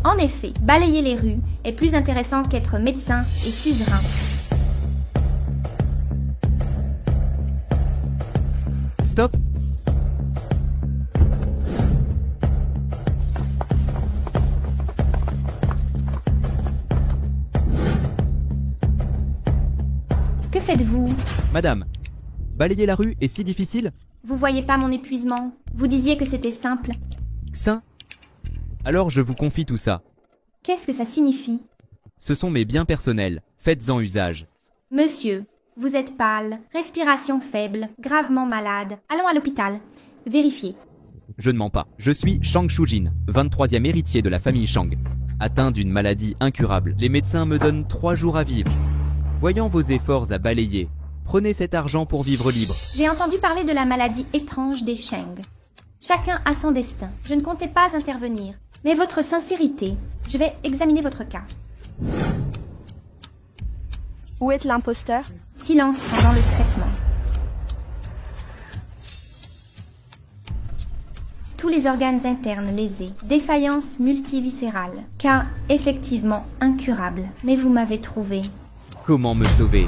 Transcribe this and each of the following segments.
En effet, balayer les rues est plus intéressant qu'être médecin et suzerain. Stop! Que faites-vous? Madame, balayer la rue est si difficile? Vous voyez pas mon épuisement? Vous disiez que c'était simple. Sain? Alors je vous confie tout ça. Qu'est-ce que ça signifie? Ce sont mes biens personnels. Faites-en usage. Monsieur, vous êtes pâle, respiration faible, gravement malade. Allons à l'hôpital. Vérifiez. Je ne mens pas. Je suis Shang Shujin, 23e héritier de la famille Shang. Atteint d'une maladie incurable, les médecins me donnent 3 jours à vivre. Voyant vos efforts à balayer, prenez cet argent pour vivre libre. J'ai entendu parler de la maladie étrange des Shang. Chacun a son destin. Je ne comptais pas intervenir. Mais votre sincérité, je vais examiner votre cas. Où est l'imposteur? Silence pendant le traitement. Tous les organes internes lésés. Défaillance multiviscérale. Cas effectivement incurable. Mais vous m'avez trouvé. Comment me sauver?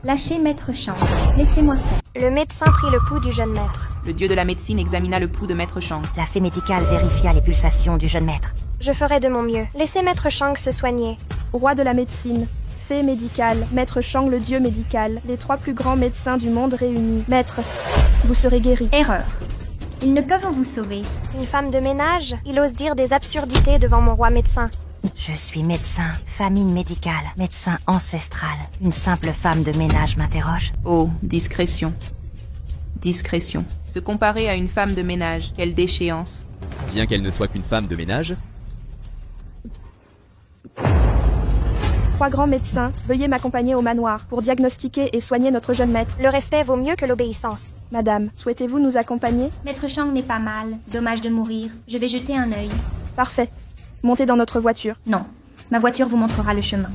Lâchez maître Shang. Laissez-moi faire. Le médecin prit le pouls du jeune maître. Le dieu de la médecine examina le pouls de maître Shang. La fée médicale vérifia les pulsations du jeune maître. Je ferai de mon mieux. Laissez maître Shang se soigner. Roi de la médecine, fée médicale, maître Shang le dieu médical, les 3 plus grands médecins du monde réunis. Maître, vous serez guéri. Erreur. Ils ne peuvent vous sauver. Une femme de ménage? Il ose dire des absurdités devant mon roi médecin. Je suis médecin, famille médicale, médecin ancestral. Une simple femme de ménage m'interroge. Oh, discrétion. Discrétion. Se comparer à une femme de ménage, quelle déchéance. Bien qu'elle ne soit qu'une femme de ménage. 3 grands médecins, veuillez m'accompagner au manoir pour diagnostiquer et soigner notre jeune maître. Le respect vaut mieux que l'obéissance. Madame, souhaitez-vous nous accompagner? Maître Shang n'est pas mal. Dommage de mourir. Je vais jeter un œil. Parfait. Montez dans notre voiture. Non. Ma voiture vous montrera le chemin.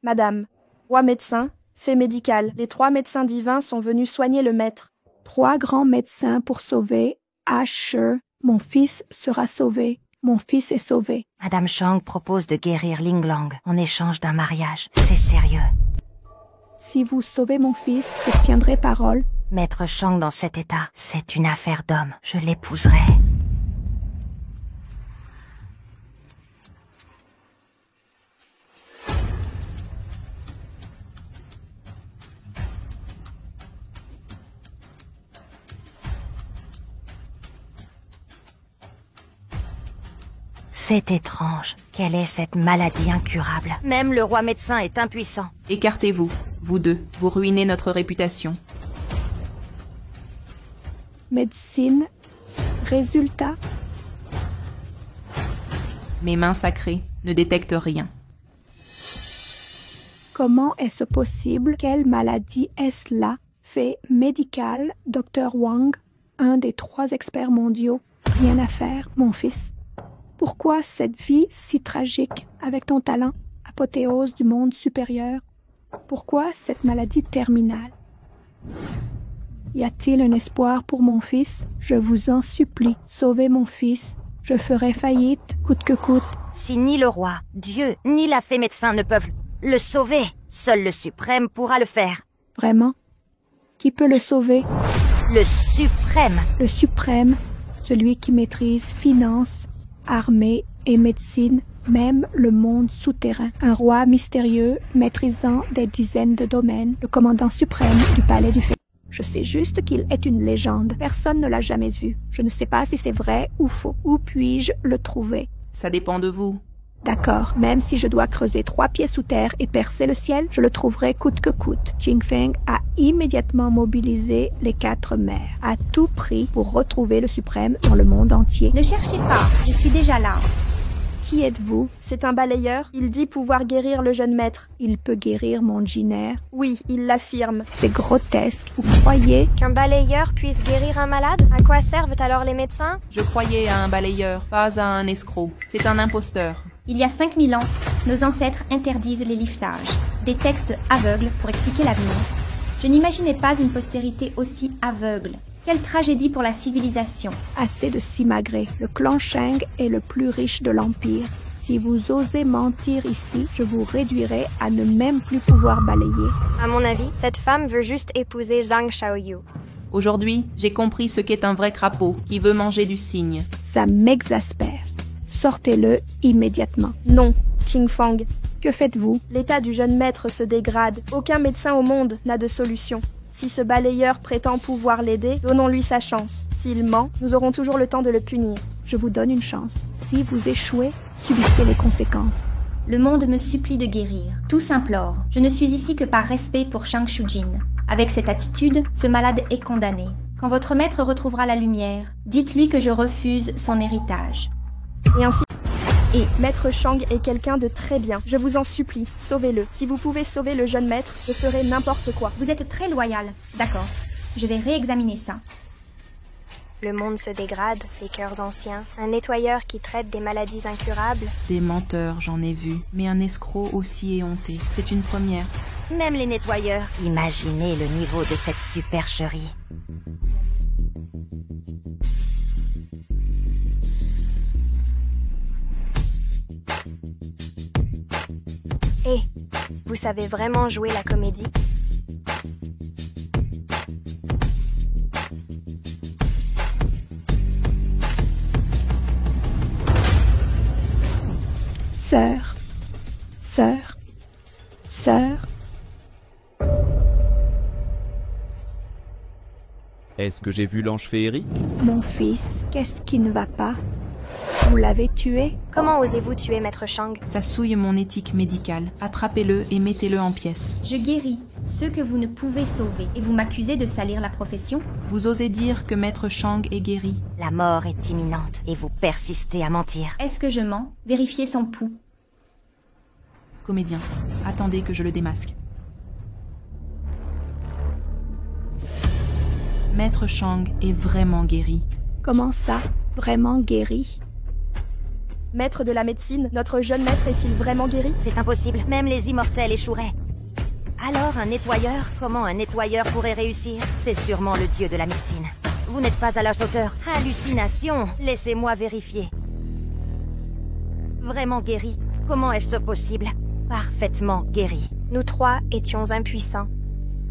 Madame, roi médecin, fée médicale, les 3 médecins divins sont venus soigner le maître. 3 grands médecins pour sauver Asher. Mon fils sera sauvé. Mon fils est sauvé. Madame Shang propose de guérir Ling Lang en échange d'un mariage. C'est sérieux. Si vous sauvez mon fils, je tiendrai parole. Maître Shang dans cet état, c'est une affaire d'homme. Je l'épouserai. C'est étrange. Quelle est cette maladie incurable? Même le roi médecin est impuissant. Écartez-vous, vous deux. Vous ruinez notre réputation. Médecine. Résultat. Mes mains sacrées ne détectent rien. Comment est-ce possible? Quelle maladie est-ce là? Fait médical, Dr. Wang, un des 3 experts mondiaux. Rien à faire, mon fils. Pourquoi cette vie si tragique avec ton talent, apothéose du monde supérieur? Pourquoi cette maladie terminale? Y a-t-il un espoir pour mon fils? Je vous en supplie, sauvez mon fils. Je ferai faillite, coûte que coûte. Si ni le roi, Dieu, ni la fée médecin ne peuvent le sauver, seul le suprême pourra le faire. Vraiment? Qui peut le sauver? Le suprême. Le suprême, celui qui maîtrise finance, armée et médecine, même le monde souterrain. Un roi mystérieux maîtrisant des dizaines de domaines, le commandant suprême du palais du fée. Je sais juste qu'il est une légende. Personne ne l'a jamais vu. Je ne sais pas si c'est vrai ou faux. Où puis-je le trouver? Ça dépend de vous. D'accord, même si je dois creuser 3 pieds sous terre et percer le ciel, je le trouverai coûte que coûte. Jing Feng a immédiatement mobilisé les 4 mers, à tout prix pour retrouver le suprême dans le monde entier. Ne cherchez pas, je suis déjà là. Qui êtes-vous? C'est un balayeur. Il dit pouvoir guérir le jeune maître. Il peut guérir mon Jiner. Oui, il l'affirme. C'est grotesque. Vous croyez? Qu'un balayeur puisse guérir un malade? À quoi servent alors les médecins? Je croyais à un balayeur, pas à un escroc. C'est un imposteur. Il y a 5000 ans, nos ancêtres interdisent les liftages, des textes aveugles pour expliquer l'avenir. Je n'imaginais pas une postérité aussi aveugle. Quelle tragédie pour la civilisation. Assez de simagrées. Le clan Shang est le plus riche de l'Empire. Si vous osez mentir ici, je vous réduirai à ne même plus pouvoir balayer. À mon avis, cette femme veut juste épouser Zhang Xiaoyu. Aujourd'hui, j'ai compris ce qu'est un vrai crapaud qui veut manger du cygne. Ça m'exaspère. Sortez-le immédiatement. Non, Qing Fang. Que faites-vous? L'état du jeune maître se dégrade. Aucun médecin au monde n'a de solution. Si ce balayeur prétend pouvoir l'aider, donnons-lui sa chance. S'il ment, nous aurons toujours le temps de le punir. Je vous donne une chance. Si vous échouez, subissez les conséquences. Le monde me supplie de guérir. Tout s'implore. Je ne suis ici que par respect pour Shang Shujin. Avec cette attitude, ce malade est condamné. Quand votre maître retrouvera la lumière, dites-lui que je refuse son héritage. Et ainsi... Et Maître Shang est quelqu'un de très bien. Je vous en supplie, sauvez-le. Si vous pouvez sauver le jeune maître, je ferai n'importe quoi. Vous êtes très loyal. D'accord. Je vais réexaminer ça. Le monde se dégrade, les cœurs anciens. Un nettoyeur qui traite des maladies incurables. Des menteurs, j'en ai vu. Mais un escroc aussi éhonté. C'est une première. Même les nettoyeurs. Imaginez le niveau de cette supercherie. Et vous savez vraiment jouer la comédie? Sœur, sœur, sœur. Est-ce que j'ai vu l'ange féerique? Mon fils, qu'est-ce qui ne va pas? Vous l'avez tué? Comment osez-vous tuer Maître Shang? Ça souille mon éthique médicale. Attrapez-le et mettez-le en pièces. Je guéris ceux que vous ne pouvez sauver. Et vous m'accusez de salir la profession? Vous osez dire que Maître Shang est guéri. La mort est imminente et vous persistez à mentir. Est-ce que je mens? Vérifiez son pouls. Comédien, attendez que je le démasque. Maître Shang est vraiment guéri. Comment ça? Vraiment guéri? Maître de la médecine, notre jeune maître est-il vraiment guéri? C'est impossible, même les immortels échoueraient. Alors un nettoyeur? Comment un nettoyeur pourrait réussir? C'est sûrement le dieu de la médecine. Vous n'êtes pas à leur hauteur. Hallucination! Laissez-moi vérifier. Vraiment guéri? Comment est-ce possible? Parfaitement guéri. Nous trois étions impuissants.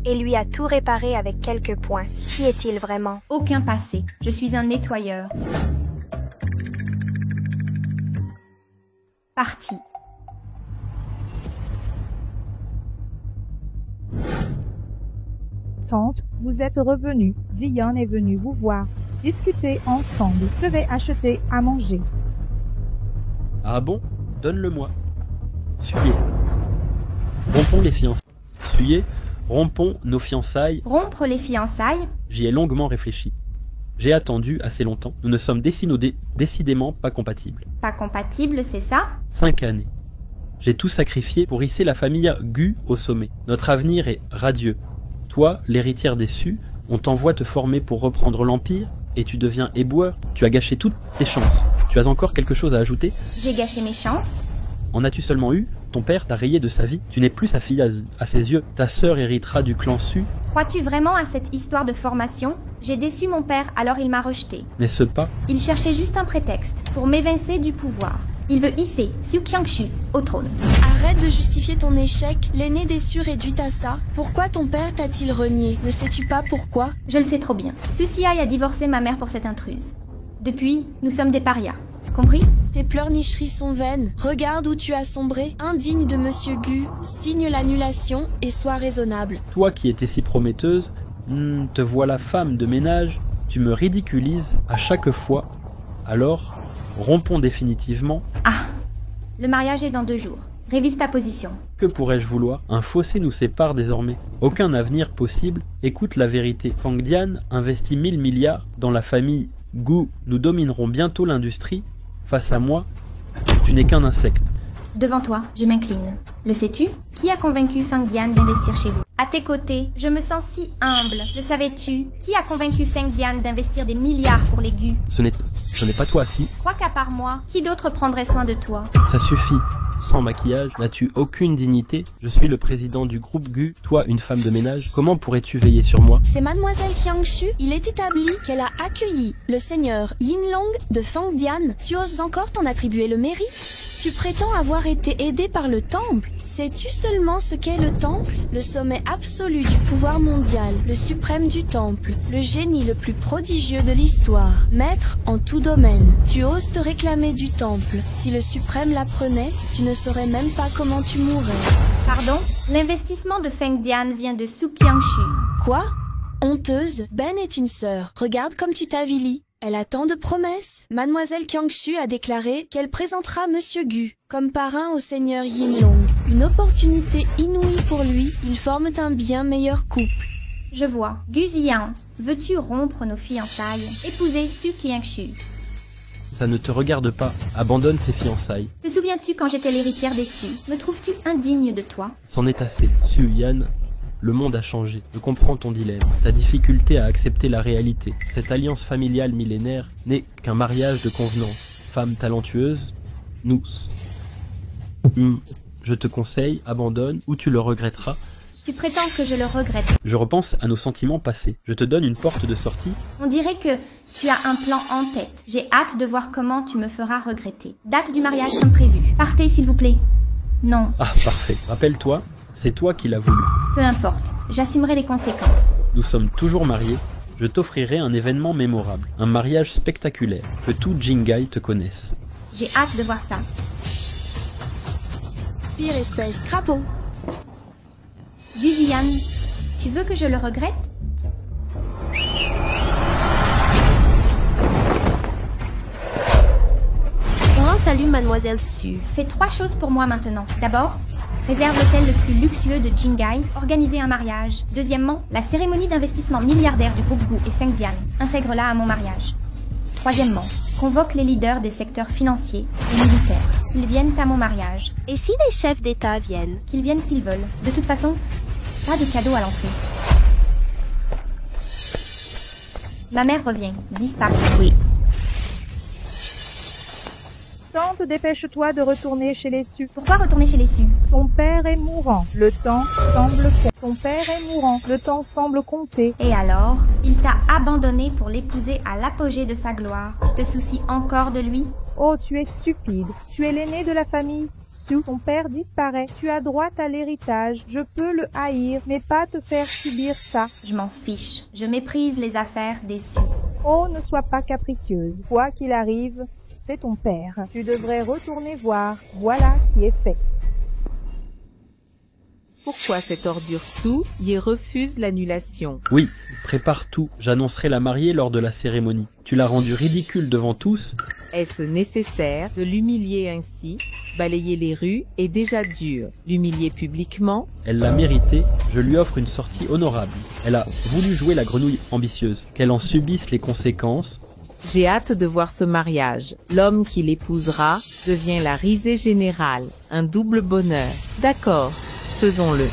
Et lui a tout réparé avec quelques points. Qui est-il vraiment? Aucun passé. Je suis un nettoyeur. Parti. Tante, vous êtes revenue. Zion est venu vous voir. Discutez ensemble. Je vais acheter à manger. Ah bon? Donne-le-moi. Suyez. Rompons les fiançailles. Suyez. Rompons nos fiançailles. Rompre les fiançailles? J'y ai longuement réfléchi. J'ai attendu assez longtemps. Nous ne sommes décidément pas compatibles. Pas compatibles, c'est ça? 5 années. J'ai tout sacrifié pour hisser la famille Gu au sommet. Notre avenir est radieux. Toi, l'héritière déçue, on t'envoie te former pour reprendre l'Empire et tu deviens éboueur. Tu as gâché toutes tes chances. Tu as encore quelque chose à ajouter? J'ai gâché mes chances? En as-tu seulement eu? Ton père t'a rayé de sa vie. Tu n'es plus sa fille à ses yeux. Ta sœur héritera du clan Su. Crois-tu vraiment à cette histoire de formation? J'ai déçu mon père, alors il m'a rejeté. N'est-ce pas? Il cherchait juste un prétexte pour m'évincer du pouvoir. Il veut hisser Su Qiangshu au trône. Arrête de justifier ton échec. L'aîné déçu réduit à ça. Pourquoi ton père t'a-t-il renié? Ne sais-tu pas pourquoi? Je le sais trop bien. Su Xiai a divorcé ma mère pour cette intruse. Depuis, nous sommes des parias. Compris? Tes pleurnicheries sont vaines. Regarde où tu as sombré. Indigne de Monsieur Gu. Signe l'annulation et sois raisonnable. Toi qui étais si prometteuse, te voilà femme de ménage. Tu me ridiculises à chaque fois. Alors, rompons définitivement. Ah, le mariage est dans 2 jours. Révise ta position. Que pourrais-je vouloir? Un fossé nous sépare désormais. Aucun avenir possible. Écoute la vérité. Fang Dian investit 1000 milliards dans la famille Gu. Nous dominerons bientôt l'industrie. Face à moi, Tu n'es qu'un insecte. Devant toi, je m'incline. Le sais-tu? Qui a convaincu Feng Dian d'investir chez vous? À tes côtés, je me sens si humble. Le savais-tu? Qui a convaincu Feng Dian d'investir des milliards pour les Gu? Ce n'est pas toi, si. Crois qu'à part moi, qui d'autre prendrait soin de toi? Ça suffit. Sans maquillage, n'as-tu aucune dignité? Je suis le président du groupe Gu, toi une femme de ménage. Comment pourrais-tu veiller sur moi? C'est mademoiselle Qiangshu. Il est établi qu'elle a accueilli le seigneur Yinlong de Feng Dian. Tu oses encore t'en attribuer le mérite? Tu prétends avoir été aidé par le temple. Sais-tu seulement ce qu'est le temple? Le sommet absolu du pouvoir mondial, le suprême du temple, le génie le plus prodigieux de l'histoire, maître en tout domaine. Tu oses te réclamer du temple. Si le suprême l'apprenait, tu ne saurais même pas comment tu mourrais. Pardon? L'investissement de Feng Dian vient de Su Qiangshu. Quoi? Honteuse, Ben est une sœur. Regarde comme tu t'avilis. Elle a tant de promesses. Mademoiselle Qiangshu a déclaré qu'elle présentera Monsieur Gu comme parrain au seigneur Yinlong. Une opportunité inouïe pour lui. Ils forment un bien meilleur couple. Je vois. Gu Ziyan, veux-tu rompre nos fiançailles? Épouser Su Qiangshu. Ça ne te regarde pas. Abandonne ces fiançailles. Te souviens-tu quand j'étais l'héritière des Su? Me trouves-tu indigne de toi? C'en est assez. Su Yan, le monde a changé. Je comprends ton dilemme, ta difficulté à accepter la réalité. Cette alliance familiale millénaire n'est qu'un mariage de convenance. Femme talentueuse, nous... Je te conseille, abandonne, ou tu le regretteras. Tu prétends que je le regrette. Je repense à nos sentiments passés. Je te donne une porte de sortie. On dirait que tu as un plan en tête. J'ai hâte de voir comment tu me feras regretter. Date du mariage comme prévu. Partez, s'il vous plaît. Non. Ah, parfait. Rappelle-toi, c'est toi qui l'as voulu. Peu importe. J'assumerai les conséquences. Nous sommes toujours mariés. Je t'offrirai un événement mémorable. Un mariage spectaculaire. Que tout Jingai te connaisse. J'ai hâte de voir ça. Pire espèce, crapaud. Gu Ziyan, tu veux que je le regrette? Comment salut mademoiselle Su? Fais 3 choses pour moi maintenant. D'abord, réserve l'hôtel le plus luxueux de Jingai, organiser un mariage. Deuxièmement, la cérémonie d'investissement milliardaire du groupe Gu et Feng Dian. Intègre-la à mon mariage. Troisièmement, convoque les leaders des secteurs financiers et militaires. Qu'ils viennent à mon mariage. Et si des chefs d'État viennent? Qu'ils viennent s'ils veulent. De toute façon, pas de cadeaux à l'entrée. Ma mère revient, disparaît. Oui. Tante, dépêche-toi de retourner chez les Su. Pourquoi retourner chez les Su? Ton père est mourant. Le temps semble Ton père est mourant. Le temps semble compter. Et alors? Il t'a abandonné pour l'épouser à l'apogée de sa gloire. Tu te soucies encore de lui? Oh, tu es stupide. Tu es l'aîné de la famille Su. Ton père disparaît. Tu as droit à l'héritage. Je peux le haïr, mais pas te faire subir ça. Je m'en fiche. Je méprise les affaires des Su. Oh, ne sois pas capricieuse. Quoi qu'il arrive, c'est ton père. Tu devrais retourner voir. Voilà qui est fait. Pourquoi cette ordure Su y refuse l'annulation? Oui, prépare tout. J'annoncerai la mariée lors de la cérémonie. Tu l'as rendue ridicule devant tous. Est-ce nécessaire de l'humilier ainsi? Balayer les rues est déjà dur. L'humilier publiquement? Elle l'a mérité. Je lui offre une sortie honorable. Elle a voulu jouer la grenouille ambitieuse. Qu'elle en subisse les conséquences. J'ai hâte de voir ce mariage. L'homme qui l'épousera devient la risée générale. Un double bonheur. D'accord. Faisons-le.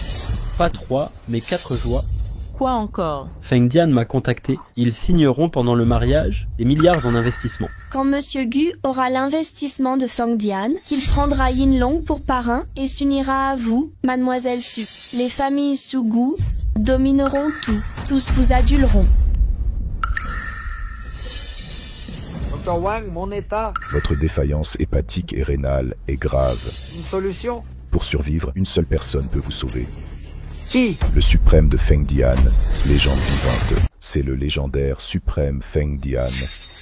Pas 3, mais 4 joies. Quoi encore? Feng Dian m'a contacté. Ils signeront pendant le mariage des milliards en investissement. Quand Monsieur Gu aura l'investissement de Feng Dian, qu'il prendra Yinlong pour parrain et s'unira à vous, mademoiselle Su. Les familles Su Gu domineront tout. Tous vous aduleront. Dr. Wang, mon état. Votre défaillance hépatique et rénale est grave. Une solution? Pour survivre, une seule personne peut vous sauver. Qui? Le suprême de Feng Dian, légende vivante. C'est le légendaire suprême Feng Dian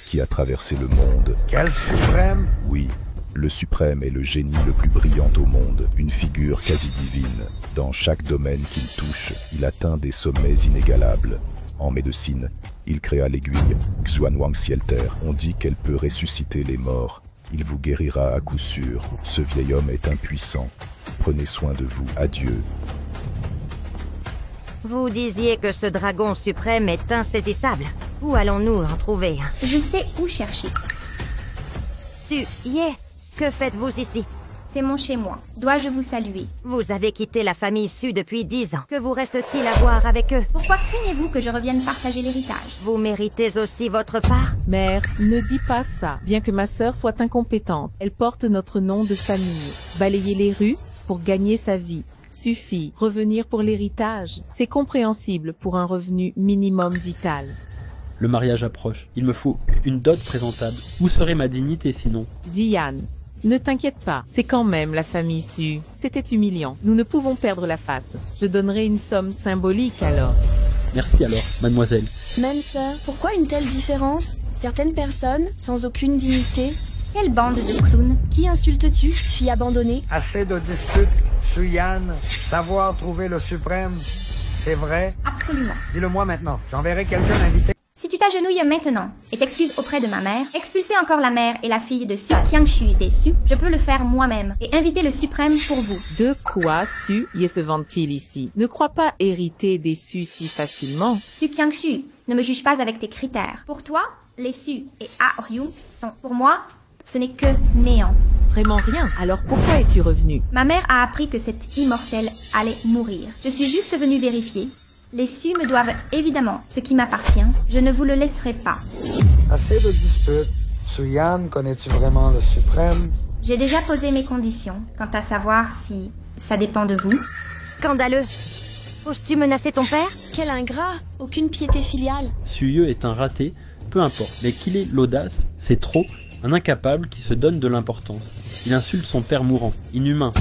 qui a traversé le monde. Quel suprême? Oui, le suprême est le génie le plus brillant au monde, une figure quasi divine. Dans chaque domaine qu'il touche, il atteint des sommets inégalables. En médecine, il créa l'aiguille Xuanwang Sielter. On dit qu'elle peut ressusciter les morts. Il vous guérira à coup sûr. Ce vieil homme est impuissant. Prenez soin de vous. Adieu. Vous disiez que ce dragon suprême est insaisissable. Où allons-nous en trouver un? Je sais où chercher. Su y est. Que faites-vous ici? C'est mon chez-moi. Dois-je vous saluer? Vous avez quitté la famille Su depuis 10 ans. Que vous reste-t-il à voir avec eux? Pourquoi craignez-vous que je revienne partager l'héritage? Vous méritez aussi votre part? Mère, ne dis pas ça. Bien que ma sœur soit incompétente, elle porte notre nom de famille. Balayer les rues pour gagner sa vie suffit. Revenir pour l'héritage, c'est compréhensible pour un revenu minimum vital. Le mariage approche. Il me faut une dot présentable. Où serait ma dignité sinon? Zian, ne t'inquiète pas, c'est quand même la famille Su. C'était humiliant. Nous ne pouvons perdre la face. Je donnerai une somme symbolique alors. Merci alors, mademoiselle. Même sœur, pourquoi une telle différence? Certaines personnes, sans aucune dignité. Quelle bande de clowns? Qui insultes-tu, fille abandonnée? Assez de disputes. Su-Yan, savoir trouver le suprême, c'est vrai? Absolument. Dis-le-moi maintenant. J'enverrai quelqu'un inviter. Si tu t'agenouilles maintenant et t'excuses auprès de ma mère, expulser encore la mère et la fille de Su Qiangshu des Su, je peux le faire moi-même et inviter le suprême pour vous. De quoi Su se vante-t-il ici? Ne crois pas hériter des Su si facilement. Su Qiangshu, ne me juge pas avec tes critères. Pour toi, les Su et A-Ryu sont, pour moi, ce n'est que néant. Vraiment rien. Alors pourquoi es-tu revenu? Ma mère a appris que cet immortel allait mourir. Je suis juste venue vérifier. Les Su me doivent évidemment ce qui m'appartient. Je ne vous le laisserai pas. Assez de disputes. Su-Yan, connais-tu vraiment le suprême? J'ai déjà posé mes conditions, quant à savoir si ça dépend de vous. Scandaleux. Oses-tu menacer ton père? Quel ingrat! Aucune piété filiale. Suyeux est un raté, peu importe. Mais qu'il ait l'audace, c'est trop. Un incapable qui se donne de l'importance. Il insulte son père mourant. Inhumain.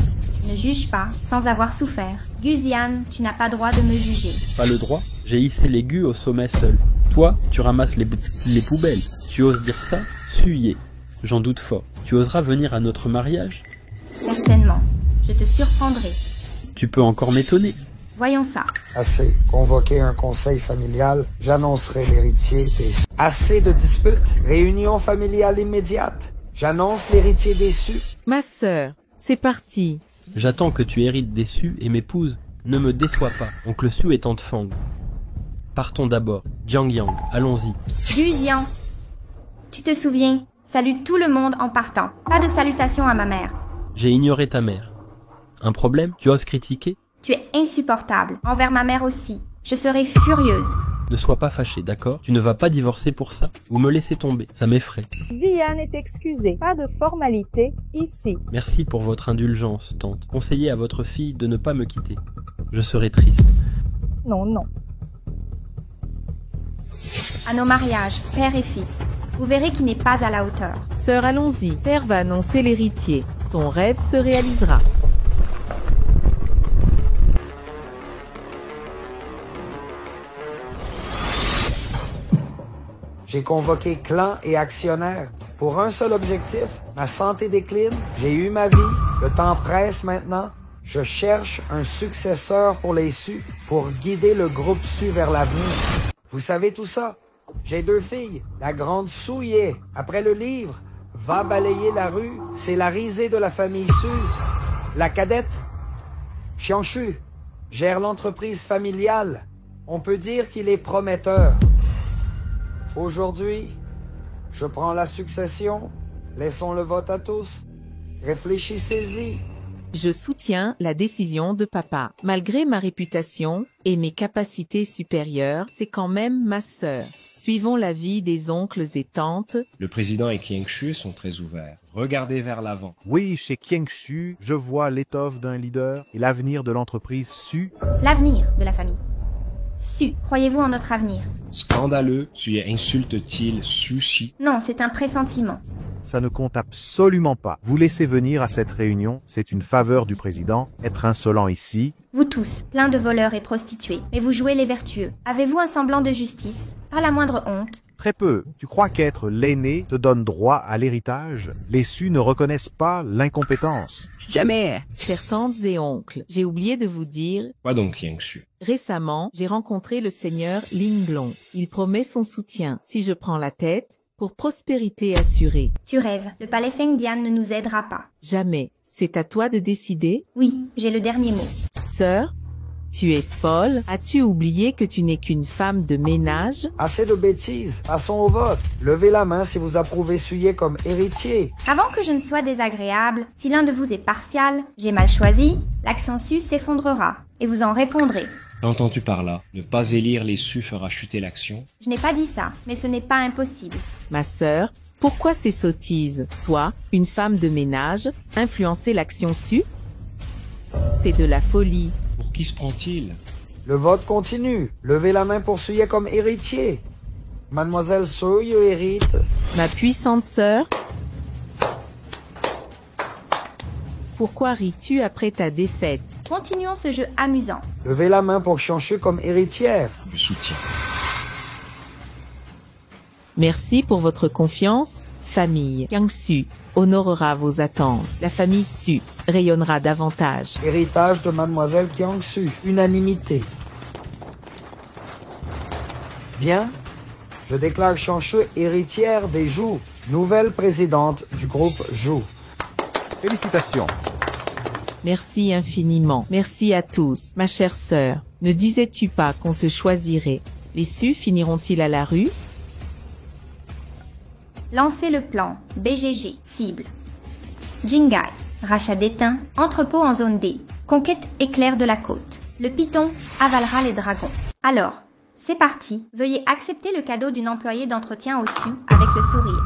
Ne juge pas, sans avoir souffert. Guzian, tu n'as pas droit de me juger. Pas le droit? J'ai hissé les gus au sommet seul. Toi, tu ramasses les poubelles. Tu oses dire ça? Suyé. J'en doute fort. Tu oseras venir à notre mariage? Certainement. Je te surprendrai. Tu peux encore m'étonner. Voyons ça. Assez. Convoquer un conseil familial. J'annoncerai l'héritier des Su. Assez de disputes. Réunion familiale immédiate. J'annonce l'héritier des Su. Ma sœur, c'est parti. J'attends que tu hérites des Su et m'épouses. Ne me déçois pas. Oncle Su est en Fang. Partons d'abord. Jiang Yang, allons-y. Guzian, tu te souviens? Salue tout le monde en partant. Pas de salutation à ma mère. J'ai ignoré ta mère. Un problème? Tu oses critiquer? Tu es insupportable. Envers ma mère aussi. Je serai furieuse. Ne sois pas fâché, d'accord? Tu ne vas pas divorcer pour ça? Ou me laisser tomber? Ça m'effraie. Zian est excusée. Pas de formalité ici. Merci pour votre indulgence, tante. Conseillez à votre fille de ne pas me quitter. Je serai triste. Non. À nos mariages, père et fils. Vous verrez qu'il n'est pas à la hauteur. Sœur, allons-y. Père va annoncer l'héritier. Ton rêve se réalisera. J'ai convoqué clans et actionnaires. Pour un seul objectif, ma santé décline, j'ai eu ma vie, le temps presse maintenant. Je cherche un successeur pour les Su, pour guider le groupe Su vers l'avenir. Vous savez tout ça? J'ai 2 filles. La grande Su-Ye, après le livre, va balayer la rue. C'est la risée de la famille Su. La cadette, Qiangshu, gère l'entreprise familiale. On peut dire qu'il est prometteur. Aujourd'hui, je prends la succession. Laissons le vote à tous. Réfléchissez-y. Je soutiens la décision de papa. Malgré ma réputation et mes capacités supérieures, c'est quand même ma sœur. Suivons l'avis des oncles et tantes. Le président et Qiangshu sont très ouverts. Regardez vers l'avant. Oui, chez Qiangshu, je vois l'étoffe d'un leader et l'avenir de l'entreprise Su. L'avenir de la famille. Su, croyez-vous en notre avenir? Scandaleux, Su insulte-t-il Sushi? Non, c'est un pressentiment. Ça ne compte absolument pas. Vous laissez venir à cette réunion, c'est une faveur du président. Être insolent ici. Vous tous, plein de voleurs et prostituées, mais vous jouez les vertueux. Avez-vous un semblant de justice? Pas la moindre honte? Très peu. Tu crois qu'être l'aîné te donne droit à l'héritage? Les Su ne reconnaissent pas l'incompétence. Jamais. Chères tantes et oncles, j'ai oublié de vous dire... Quoi donc, Qiangshu? Récemment, j'ai rencontré le seigneur Linglong. Il promet son soutien si je prends la tête pour prospérité assurée. Tu rêves. Le palais Fengdian ne nous aidera pas. Jamais. C'est à toi de décider. Oui, j'ai le dernier mot. Sœur, Tu es folle? As-tu oublié que tu n'es qu'une femme de ménage? Assez de bêtises. Passons au vote. Levez la main si vous approuvez Suyer comme héritier. Avant que je ne sois désagréable, si l'un de vous est partial, j'ai mal choisi, l'action Su s'effondrera, et vous en répondrez. Qu'entends-tu par là? Ne pas élire les Su fera chuter l'action? Je n'ai pas dit ça, mais ce n'est pas impossible. Ma sœur, pourquoi ces sottises? Toi, une femme de ménage, influencer l'action Su? C'est de la folie. Pour qui se prend-il? Le vote continue. Levez la main pour Suyer comme héritier. Mademoiselle Su hérite. Ma puissante sœur, pourquoi ris-tu après ta défaite? Continuons ce jeu amusant. Levez la main pour Xiangshu comme héritière. Je soutiens. Merci pour votre confiance, famille. Xiangshu honorera vos attentes. La famille Su rayonnera davantage. Héritage de Mademoiselle Xiangshu. Unanimité. Bien. Je déclare Xiangshu héritière des Zhou, nouvelle présidente du groupe Zhou. Félicitations. Merci infiniment. Merci à tous. Ma chère sœur, ne disais-tu pas qu'on te choisirait? Les Su finiront-ils à la rue? Lancez le plan. BGG. Cible. Jingai. Rachat d'étain. Entrepôt en zone D. Conquête éclair de la côte. Le python avalera les dragons. Alors, c'est parti. Veuillez accepter le cadeau d'une employée d'entretien au Su avec le sourire.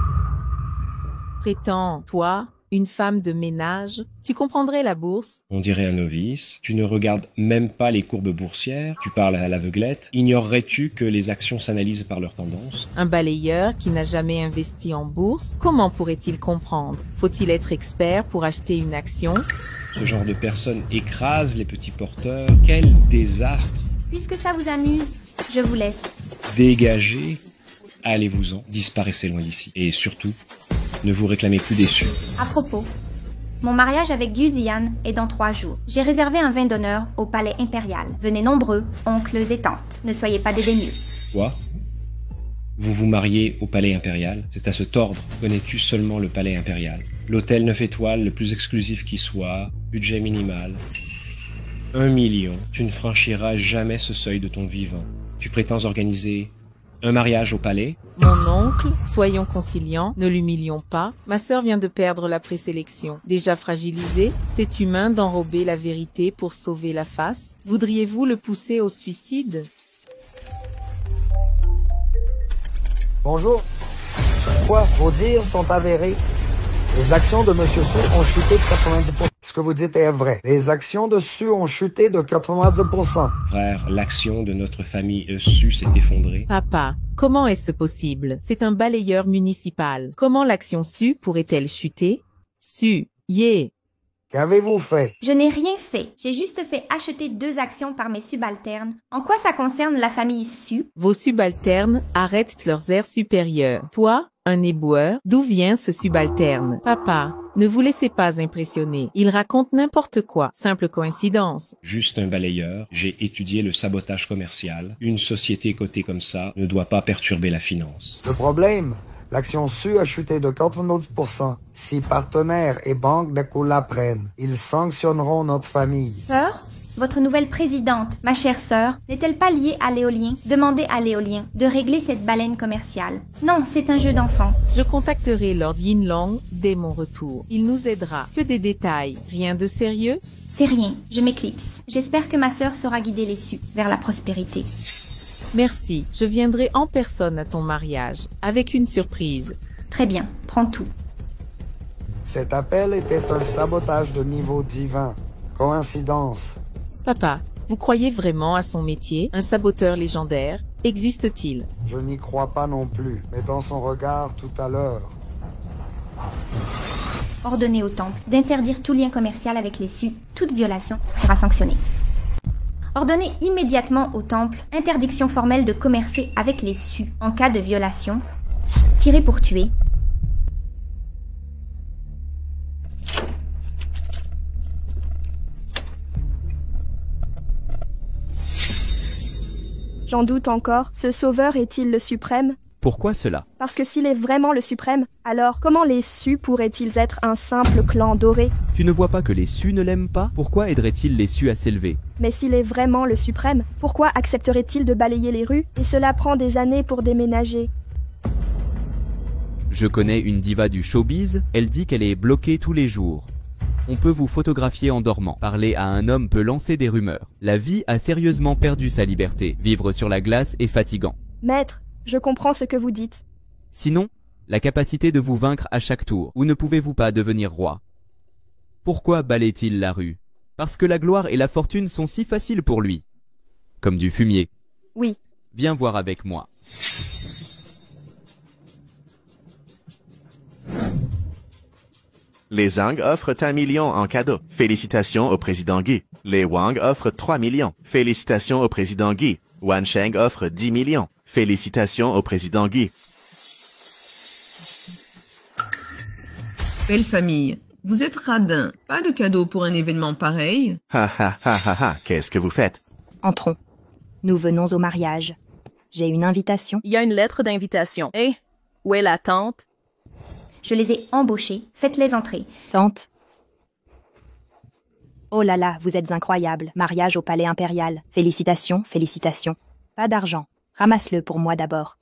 Prétends, toi, une femme de ménage, tu comprendrais la bourse? On dirait un novice. Tu ne regardes même pas les courbes boursières. Tu parles à l'aveuglette. Ignorerais-tu que les actions s'analysent par leurs tendances? Un balayeur qui n'a jamais investi en bourse, comment pourrait-il comprendre? Faut-il être expert pour acheter une action? Ce genre de personne écrase les petits porteurs. Quel désastre! Puisque ça vous amuse, je vous laisse. Dégagez, allez-vous-en, disparaissez loin d'ici. Et surtout, ne vous réclamez plus des Su. À propos, mon mariage avec Gu Zian est dans 3 jours. J'ai réservé un vin d'honneur au palais impérial. Venez nombreux, oncles et tantes. Ne soyez pas dédaigneux. Quoi? Vous vous mariez au palais impérial? C'est à se tordre. Connais-tu seulement le palais impérial? L'hôtel 9 étoiles, le plus exclusif qui soit, budget minimal. 1 million. Tu ne franchiras jamais ce seuil de ton vivant. Tu prétends organiser un mariage au palais? Mon oncle, soyons conciliants, ne l'humilions pas. Ma sœur vient de perdre la présélection. Déjà fragilisée, c'est humain d'enrober la vérité pour sauver la face. Voudriez-vous le pousser au suicide? Bonjour. Quoi? Vos dires sont avérés. Les actions de M. Su ont chuté de 90%. Ce que vous dites est vrai. Les actions de Su ont chuté de 90%. Frère, l'action de notre famille Su s'est effondrée. Papa, comment est-ce possible? C'est un balayeur municipal. Comment l'action Su pourrait-elle chuter? Su, Qu'avez-vous fait? Je n'ai rien fait. J'ai juste fait acheter 2 actions par mes subalternes. En quoi ça concerne la famille Su? Vos subalternes arrêtent leurs airs supérieurs. Toi, un éboueur, d'où vient ce subalterne? Papa, ne vous laissez pas impressionner. Il raconte n'importe quoi. Simple coïncidence. Juste un balayeur. J'ai étudié le sabotage commercial. Une société cotée comme ça ne doit pas perturber la finance. Le problème, l'action Su a chuté de 90%. Si partenaires et banques d'éco l'apprennent, ils sanctionneront notre famille. Sœur, votre nouvelle présidente, ma chère sœur, n'est-elle pas liée à l'éolien? Demandez à l'éolien de régler cette baleine commerciale. Non, c'est un jeu d'enfant. Je contacterai Lord Yinlong dès mon retour. Il nous aidera. Que des détails. Rien de sérieux? C'est rien, je m'éclipse. J'espère que ma sœur saura guider les Su vers la prospérité. Merci, je viendrai en personne à ton mariage, avec une surprise. Très bien, prends tout. Cet appel était un sabotage de niveau divin. Coïncidence. Papa, vous croyez vraiment à son métier? Un saboteur légendaire existe-t-il? Je n'y crois pas non plus, mais dans son regard tout à l'heure. Ordonnez au temple d'interdire tout lien commercial avec les Su. Toute violation sera sanctionnée. Ordonnez immédiatement au temple interdiction formelle de commercer avec les Su. En cas de violation, tirez pour tuer. J'en doute encore, ce sauveur est-il le suprême? Pourquoi cela? Parce que s'il est vraiment le suprême, alors comment les Sus pourraient-ils être un simple clan doré? Tu ne vois pas que les Sus ne l'aiment pas? Pourquoi aiderait-il les Sus à s'élever? Mais s'il est vraiment le suprême, pourquoi accepterait-il de balayer les rues? Et cela prend des années pour déménager. Je connais une diva du showbiz, elle dit qu'elle est bloquée tous les jours. On peut vous photographier en dormant. Parler à un homme peut lancer des rumeurs. La vie a sérieusement perdu sa liberté. Vivre sur la glace est fatigant. Maître, je comprends ce que vous dites. Sinon, la capacité de vous vaincre à chaque tour, ou ne pouvez-vous pas devenir roi? Pourquoi balaie-t-il la rue? Parce que la gloire et la fortune sont si faciles pour lui. Comme du fumier. Oui. Viens voir avec moi. Les Zhang offrent 1 million en cadeau. Félicitations au président Gu. Les Wang offrent 3 millions. Félicitations au président Gu. Wan Sheng offre 10 millions. Félicitations au président Gu. Belle famille, vous êtes radin. Pas de cadeau pour un événement pareil? Ha ha ha ha ha, qu'est-ce que vous faites? Entrons. Nous venons au mariage. J'ai une invitation. Il y a une lettre d'invitation. Eh, où est la tante? Je les ai embauchés. Faites-les entrer. Tante. Oh là là, vous êtes incroyable. Mariage au palais impérial. Félicitations, félicitations. Pas d'argent. Ramasse-le pour moi d'abord.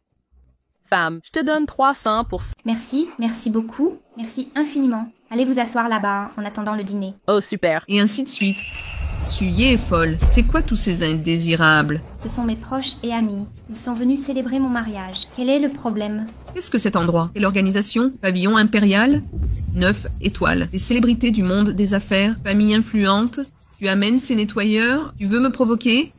Femme, je te donne 300 pour... Merci, merci beaucoup. Merci infiniment. Allez vous asseoir là-bas en attendant le dîner. Oh, super. Et ainsi de suite. Tu y es folle. C'est quoi tous ces indésirables? Ce sont mes proches et amis. Ils sont venus célébrer mon mariage. Quel est le problème? Qu'est-ce que cet endroit? Et l'organisation? Pavillon impérial? 9 étoiles. Des célébrités du monde des affaires? Famille influente? Tu amènes ces nettoyeurs? Tu veux me provoquer?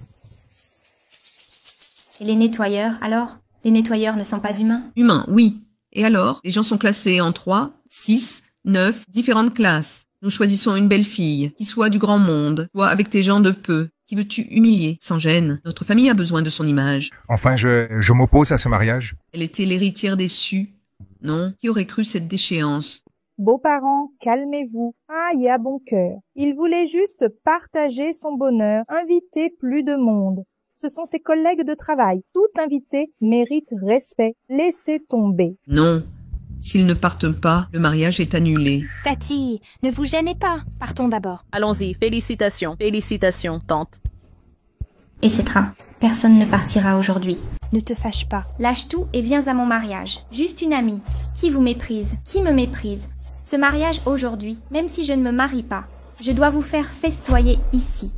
Et les nettoyeurs, alors? Les nettoyeurs ne sont pas humains? Humains, oui. Et alors? Les gens sont classés en 3, 6, 9 différentes classes. Nous choisissons une belle fille, qui soit du grand monde, toi avec tes gens de peu. Qui veux-tu humilier, sans gêne? Notre famille a besoin de son image. Enfin, je m'oppose à ce mariage. Elle était l'héritière des Sus. Non, qui aurait cru cette déchéance? Beaux-parents, calmez-vous. Ah, il a bon cœur. Il voulait juste partager son bonheur, inviter plus de monde. Ce sont ses collègues de travail. Tout invité mérite respect. Laissez tomber. Non. S'ils ne partent pas, le mariage est annulé. Tati, ne vous gênez pas. Partons d'abord. Allons-y, félicitations. Félicitations, tante. Etc. Personne ne partira aujourd'hui. Ne te fâche pas. Lâche tout et viens à mon mariage. Juste une amie. Qui vous méprise? Qui me méprise? Ce mariage aujourd'hui, même si je ne me marie pas, je dois vous faire festoyer ici.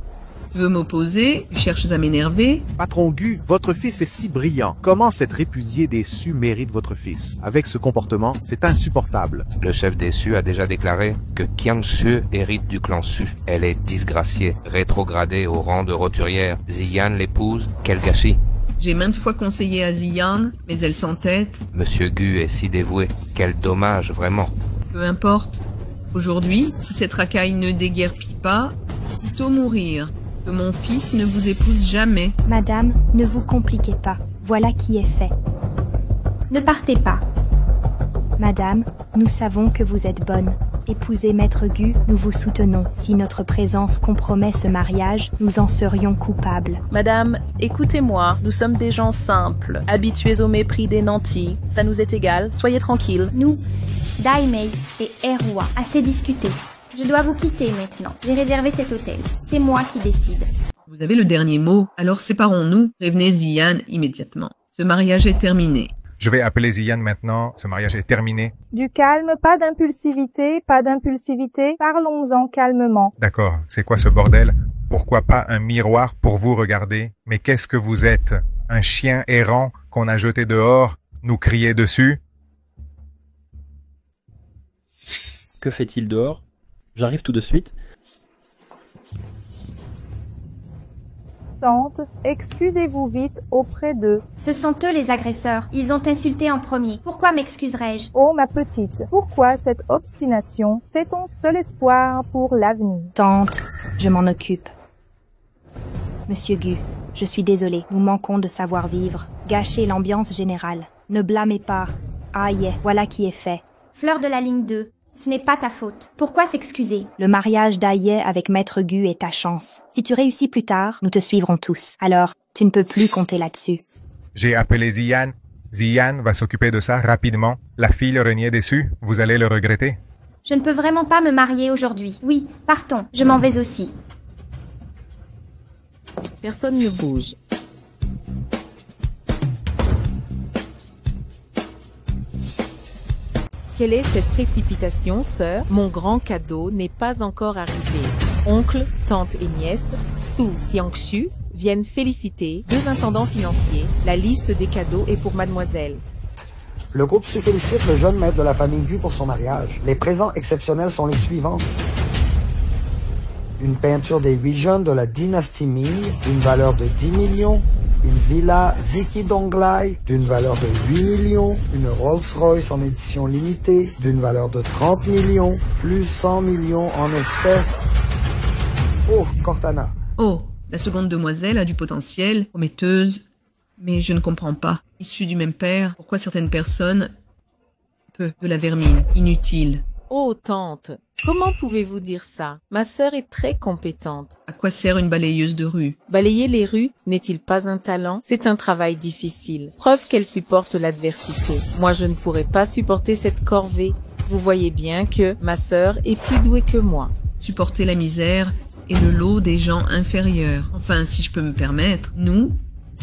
Tu veux m'opposer? Tu cherches à m'énerver? Patron Gu, votre fils est si brillant. Comment cette répudiée des Sus mérite votre fils? Avec ce comportement, c'est insupportable. Le chef des Sus a déjà déclaré que Qian Shi hérite du clan Su. Elle est disgraciée, rétrogradée au rang de roturière. Ziyan l'épouse, quel gâchis. J'ai maintes fois conseillé à Ziyan, mais elle s'entête. Monsieur Gu est si dévoué. Quel dommage, vraiment. Peu importe. Aujourd'hui, si cette racaille ne déguerpit pas, plutôt mourir. Que mon fils ne vous épouse jamais. Madame, ne vous compliquez pas. Voilà qui est fait. Ne partez pas. Madame, nous savons que vous êtes bonne. Épousez Maître Gu, nous vous soutenons. Si notre présence compromet ce mariage, nous en serions coupables. Madame, écoutez-moi, nous sommes des gens simples, habitués au mépris des nantis. Ça nous est égal, soyez tranquilles. Nous, Dai Mei et Erwa, assez discuté. Je dois vous quitter maintenant. J'ai réservé cet hôtel. C'est moi qui décide. Vous avez le dernier mot, alors séparons-nous. Prévenez Ziyan immédiatement. Ce mariage est terminé. Je vais appeler Ziyan maintenant. Ce mariage est terminé. Du calme, pas d'impulsivité, pas d'impulsivité. Parlons-en calmement. D'accord. C'est quoi ce bordel? Pourquoi pas un miroir pour vous regarder? Mais qu'est-ce que vous êtes? Un chien errant qu'on a jeté dehors, nous crier dessus? Que fait-il dehors? J'arrive tout de suite. Tante, excusez-vous vite auprès d'eux. Ce sont eux les agresseurs. Ils ont insulté en premier. Pourquoi m'excuserais-je? Oh ma petite, pourquoi cette obstination? C'est ton seul espoir pour l'avenir. Tante, je m'en occupe. Monsieur Gu, je suis désolée. Nous manquons de savoir-vivre. Gâchez l'ambiance générale. Ne blâmez pas. Aïe, voilà qui est fait. Fleur de la ligne 2. Ce n'est pas ta faute. Pourquoi s'excuser? Le mariage d'Aïe avec Maître Gu est ta chance. Si tu réussis plus tard, nous te suivrons tous. Alors, tu ne peux plus compter là-dessus. J'ai appelé Ziyan. Ziyan va s'occuper de ça rapidement. La fille le renier déçu, vous allez le regretter. Je ne peux vraiment pas me marier aujourd'hui. Oui, partons, je m'en vais aussi. Personne ne bouge. Quelle est cette précipitation, sœur? Mon grand cadeau n'est pas encore arrivé. Oncle, tante et nièce, Su Xiangshu, viennent féliciter 2 intendants financiers. La liste des cadeaux est pour mademoiselle. Le groupe Su félicite le jeune maître de la famille Gu pour son mariage. Les présents exceptionnels sont les suivants. Une peinture des 8 jeunes de la dynastie Ming, d'une valeur de 10 millions. Une villa Ziki Donglai d'une valeur de 8 millions, une Rolls-Royce en édition limitée d'une valeur de 30 millions, plus 100 millions en espèces. Oh, Cortana. Oh, la seconde demoiselle a du potentiel, prometteuse, mais je ne comprends pas. Issue du même père, pourquoi certaines personnes... Peu de la vermine, inutile. Oh, tante, comment pouvez-vous dire ça? Ma sœur est très compétente. À quoi sert une balayeuse de rue? Balayer les rues n'est-il pas un talent? C'est un travail difficile. Preuve qu'elle supporte l'adversité. Moi, je ne pourrais pas supporter cette corvée. Vous voyez bien que ma sœur est plus douée que moi. Supporter la misère est le lot des gens inférieurs. Enfin, si je peux me permettre, nous...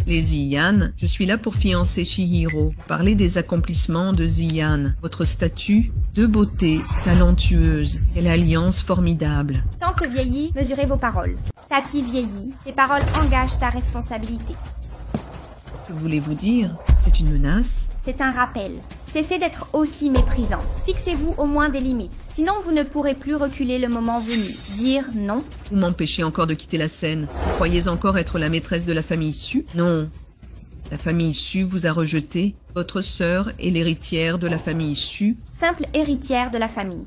les Ziyan, je suis là pour fiancer Chihiro. Parler des accomplissements de Ziyan, votre statut de beauté talentueuse. Quelle alliance formidable. Tante vieillie, mesurez vos paroles. Tati vieillie, tes paroles engagent ta responsabilité. Que voulez-vous dire? C'est une menace? C'est un rappel. Cessez d'être aussi méprisant. Fixez-vous au moins des limites. Sinon, vous ne pourrez plus reculer le moment venu. Dire non. Vous m'empêchez encore de quitter la scène. Vous croyez encore être la maîtresse de la famille Su? Non. La famille Su vous a rejeté. Votre sœur est l'héritière de la famille Su. Simple héritière de la famille.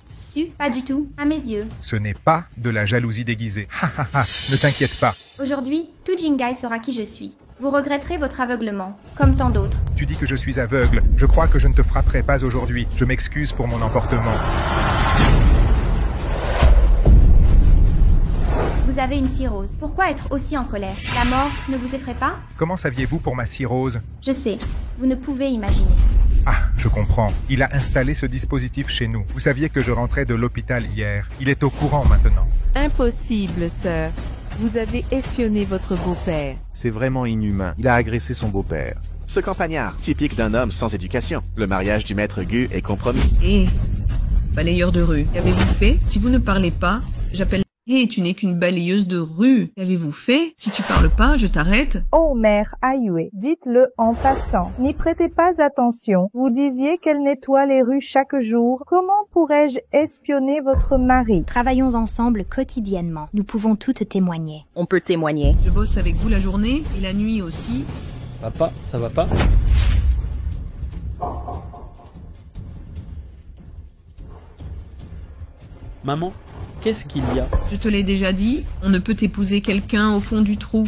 Su, pas du tout, à mes yeux. Ce n'est pas de la jalousie déguisée. Ha ha ha, ne t'inquiète pas. Aujourd'hui, tout Jingai saura qui je suis. Vous regretterez votre aveuglement, comme tant d'autres. Tu dis que je suis aveugle. Je crois que je ne te frapperai pas aujourd'hui. Je m'excuse pour mon emportement. Vous avez une cirrhose. Pourquoi être aussi en colère? La mort ne vous effraie pas? Comment saviez-vous pour ma cirrhose? Je sais. Vous ne pouvez imaginer. Ah, je comprends. Il a installé ce dispositif chez nous. Vous saviez que je rentrais de l'hôpital hier. Il est au courant maintenant. Impossible, sœur. Vous avez espionné votre beau-père. C'est vraiment inhumain. Il a agressé son beau-père. Ce campagnard, typique d'un homme sans éducation. Le mariage du maître Gu est compromis. Et balayeur de rue, qu'avez-vous fait? Si vous ne parlez pas, j'appelle... Hé, tu n'es qu'une balayeuse de rue. Qu'avez-vous fait? Si tu parles pas, je t'arrête. Oh, mère Ayue, dites-le en passant. N'y prêtez pas attention. Vous disiez qu'elle nettoie les rues chaque jour. Comment pourrais-je espionner votre mari? Travaillons ensemble quotidiennement. Nous pouvons toutes témoigner. On peut témoigner. Je bosse avec vous la journée et la nuit aussi. Papa, ça va pas? Maman, qu'est-ce qu'il y a? Je te l'ai déjà dit, on ne peut épouser quelqu'un au fond du trou.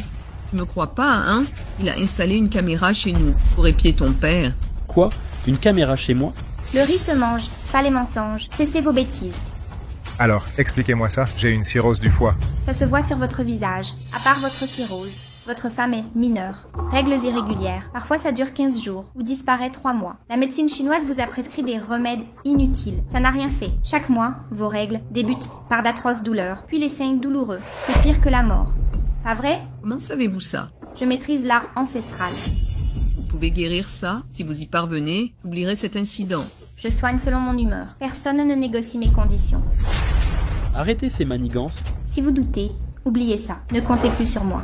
Tu me crois pas, hein? Il a installé une caméra chez nous pour épier ton père. Quoi? Une caméra chez moi? Le riz se mange, pas les mensonges. Cessez vos bêtises. Alors, expliquez-moi ça. J'ai une cirrhose du foie. Ça se voit sur votre visage. À part votre cirrhose, votre femme est mineure. Règles irrégulières. Parfois ça dure 15 jours ou disparaît 3 mois. La médecine chinoise vous a prescrit des remèdes inutiles. Ça n'a rien fait. Chaque mois, vos règles débutent par d'atroces douleurs, puis les saignes douloureux. C'est pire que la mort. Pas vrai? Comment savez-vous ça? Je maîtrise l'art ancestral. Vous pouvez guérir ça? Si vous y parvenez, j'oublierai cet incident. Je soigne selon mon humeur. Personne ne négocie mes conditions. Arrêtez ces manigances. Si vous doutez, oubliez ça. Ne comptez plus sur moi.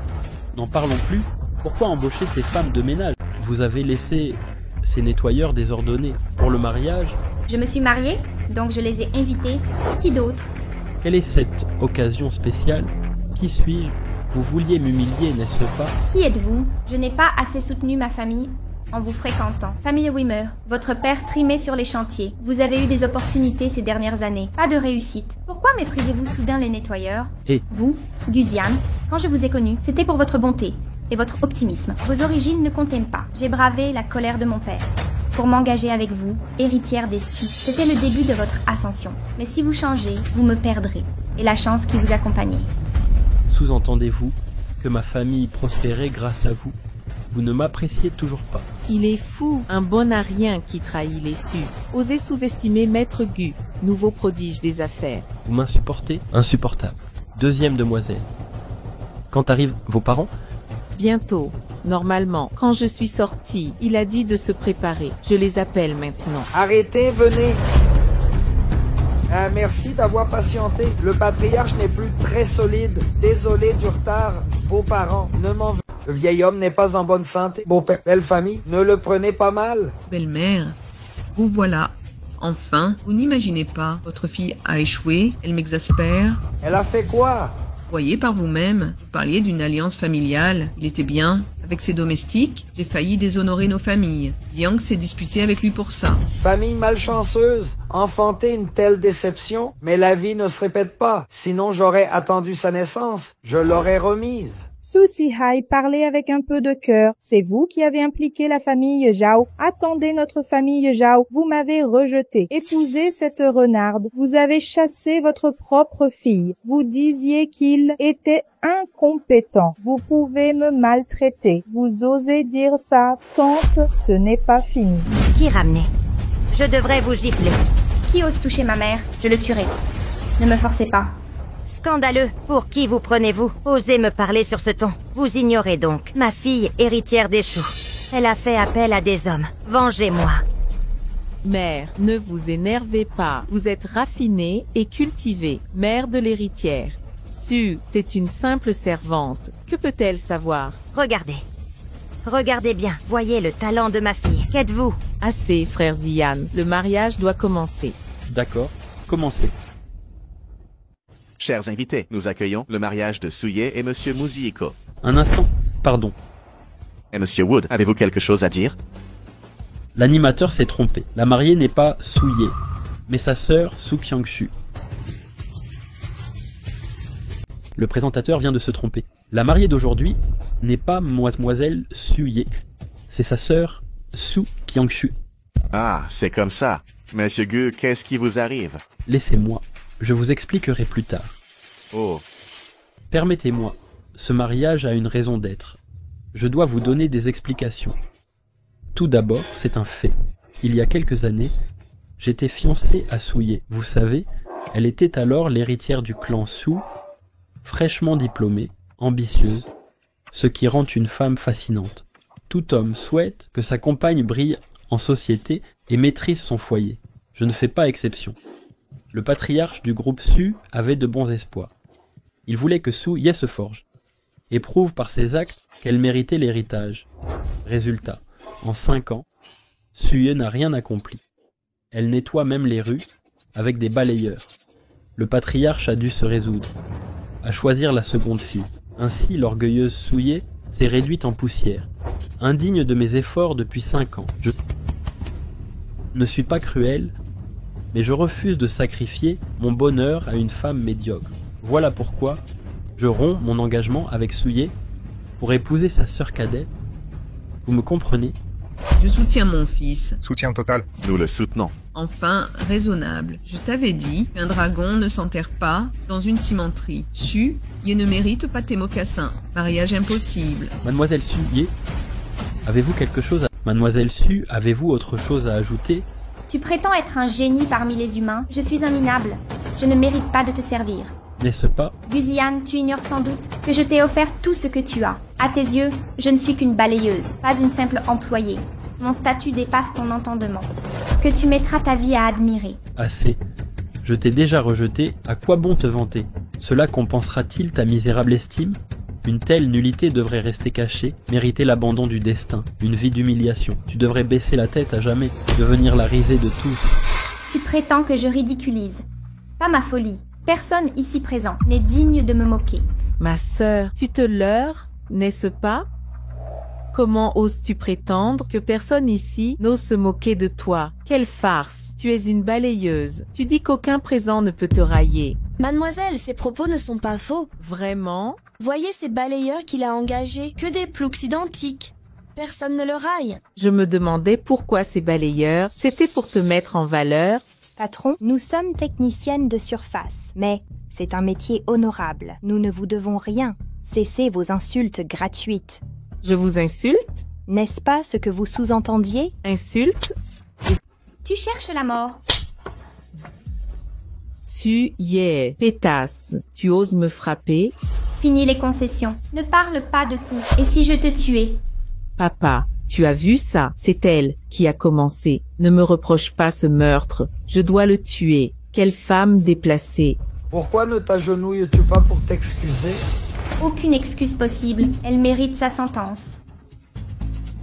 N'en parlons plus. Pourquoi embaucher ces femmes de ménage? Vous avez laissé ces nettoyeurs désordonnés. Pour le mariage... Je me suis mariée, donc je les ai invités. Qui d'autre? Quelle est cette occasion spéciale? Qui suis-je? Vous vouliez m'humilier, n'est-ce pas? Qui êtes-vous? Je n'ai pas assez soutenu ma famille en vous fréquentant. Famille Wimmer, votre père trimait sur les chantiers. Vous avez eu des opportunités ces dernières années. Pas de réussite. Pourquoi méprisez-vous soudain les nettoyeurs? Et vous, Guzian, quand je vous ai connu, c'était pour votre bonté et votre optimisme. Vos origines ne comptaient pas. J'ai bravé la colère de mon père pour m'engager avec vous, héritière des Su. C'était le début de votre ascension. Mais si vous changez, vous me perdrez. Et la chance qui vous accompagnait. Sous-entendez-vous que ma famille prospérait grâce à vous? Vous ne m'appréciez toujours pas. Il est fou, un bon à rien qui trahit les Sus. Osez sous-estimer Maître Gu, nouveau prodige des affaires. Vous m'insupportez? Insupportable. Deuxième demoiselle. Quand arrivent vos parents? Bientôt. Normalement, quand je suis sortie, il a dit de se préparer. Je les appelle maintenant. Arrêtez, venez. Merci d'avoir patienté. Le patriarche n'est plus très solide. Désolé du retard. Vos parents, ne m'en veuillez. Le vieil homme n'est pas en bonne santé. Beau-père, belle famille, ne le prenez pas mal. Belle-mère, vous voilà. Enfin, vous n'imaginez pas. Votre fille a échoué, elle m'exaspère. Elle a fait quoi? Voyez par vous-même, vous parliez d'une alliance familiale. Il était bien. Avec ses domestiques, j'ai failli déshonorer nos familles. Xiang s'est disputé avec lui pour ça. Famille malchanceuse, enfanter une telle déception, mais la vie ne se répète pas. Sinon j'aurais attendu sa naissance, je l'aurais remise. Su Zihai parlait avec un peu de cœur. C'est vous qui avez impliqué la famille Zhao. Attendez notre famille Zhao. Vous m'avez rejeté. Épousez cette renarde. Vous avez chassé votre propre fille. Vous disiez qu'il était incompétent. Vous pouvez me maltraiter. Vous osez dire ça, tante, ce n'est pas fini. Qui ramener? Je devrais vous gifler. Qui ose toucher ma mère? Je le tuerai. Ne me forcez pas. Scandaleux. Pour qui vous prenez-vous? Osez me parler sur ce ton. Vous ignorez donc ma fille héritière des choux. Elle a fait appel à des hommes. Vengez-moi. Mère, ne vous énervez pas. Vous êtes raffinée et cultivée. Mère de l'héritière. Su, c'est une simple servante. Que peut-elle savoir? Regardez. Regardez bien. Voyez le talent de ma fille. Qu'êtes-vous? Assez, frère Ziyan. Le mariage doit commencer. D'accord. Commencez. Chers invités, nous accueillons le mariage de Suye et Monsieur Muziiko. Un instant, pardon. Et Monsieur Wood, avez-vous quelque chose à dire? L'animateur s'est trompé. La mariée n'est pas Suye, mais sa sœur Su Qiangshu. Le présentateur vient de se tromper. La mariée d'aujourd'hui n'est pas mademoiselle Suye, c'est sa sœur Su Qiangshu. Ah, c'est comme ça. Monsieur Gu, qu'est-ce qui vous arrive? Laissez-moi. Je vous expliquerai plus tard. Oh. Permettez-moi, ce mariage a une raison d'être. Je dois vous donner des explications. Tout d'abord, c'est un fait. Il y a quelques années, j'étais fiancé à Suye. Vous savez, elle était alors l'héritière du clan Su, fraîchement diplômée, ambitieuse, ce qui rend une femme fascinante. Tout homme souhaite que sa compagne brille en société et maîtrise son foyer. Je ne fais pas exception. Le patriarche du groupe Su avait de bons espoirs. Il voulait que Suye se forge et prouve par ses actes qu'elle méritait l'héritage. Résultat, en 5 ans, Suye n'a rien accompli. Elle nettoie même les rues avec des balayeurs. Le patriarche a dû se résoudre à choisir la seconde fille. Ainsi, l'orgueilleuse Suye s'est réduite en poussière. Indigne de mes efforts depuis 5 ans, je ne suis pas cruel, mais je refuse de sacrifier mon bonheur à une femme médiocre. Voilà pourquoi je romps mon engagement avec Suye pour épouser sa sœur cadette. Vous me comprenez? Je soutiens mon fils. Soutien total. Nous le soutenons. Enfin, raisonnable. Je t'avais dit qu'un dragon ne s'enterre pas dans une cimenterie. Su, il ne mérite pas tes mocassins. Mariage impossible. Mademoiselle Suye, avez-vous quelque chose à... Mademoiselle Su, avez-vous autre chose à ajouter? Tu prétends être un génie parmi les humains. Je suis un minable. Je ne mérite pas de te servir. N'est-ce pas? Gu Ziyan, tu ignores sans doute que je t'ai offert tout ce que tu as. À tes yeux, je ne suis qu'une balayeuse, pas une simple employée. Mon statut dépasse ton entendement. Que tu mettras ta vie à admirer. Assez. Je t'ai déjà rejeté, à quoi bon te vanter? Cela compensera-t-il ta misérable estime? Une telle nullité devrait rester cachée, mériter l'abandon du destin, une vie d'humiliation. Tu devrais baisser la tête à jamais, devenir la risée de tous. Tu prétends que je ridiculise. Pas ma folie. Personne ici présent n'est digne de me moquer. Ma sœur, tu te leurres, n'est-ce pas? Comment oses-tu prétendre que personne ici n'ose se moquer de toi? Quelle farce! Tu es une balayeuse. Tu dis qu'aucun présent ne peut te railler. Mademoiselle, ces propos ne sont pas faux. Vraiment? Voyez ces balayeurs qu'il a engagés, que des ploucs identiques. Personne ne le raille. Je me demandais pourquoi ces balayeurs, c'était pour te mettre en valeur. Patron, nous sommes techniciennes de surface, mais c'est un métier honorable. Nous ne vous devons rien. Cessez vos insultes gratuites. Je vous insulte? N'est-ce pas ce que vous sous-entendiez? Insulte? Tu cherches la mort. Tu y es, pétasse. Tu oses me frapper? Finis les concessions. Ne parle pas de coups. Et si je te tuais? Papa, tu as vu ça? C'est elle qui a commencé. Ne me reproche pas ce meurtre. Je dois le tuer. Quelle femme déplacée. Pourquoi ne t'agenouilles-tu pas pour t'excuser? Aucune excuse possible. Elle mérite sa sentence.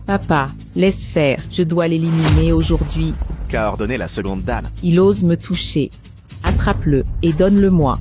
Papa, laisse faire. Je dois l'éliminer aujourd'hui. Qu'a ordonné la seconde dame? Il ose me toucher. Attrape-le et donne-le-moi.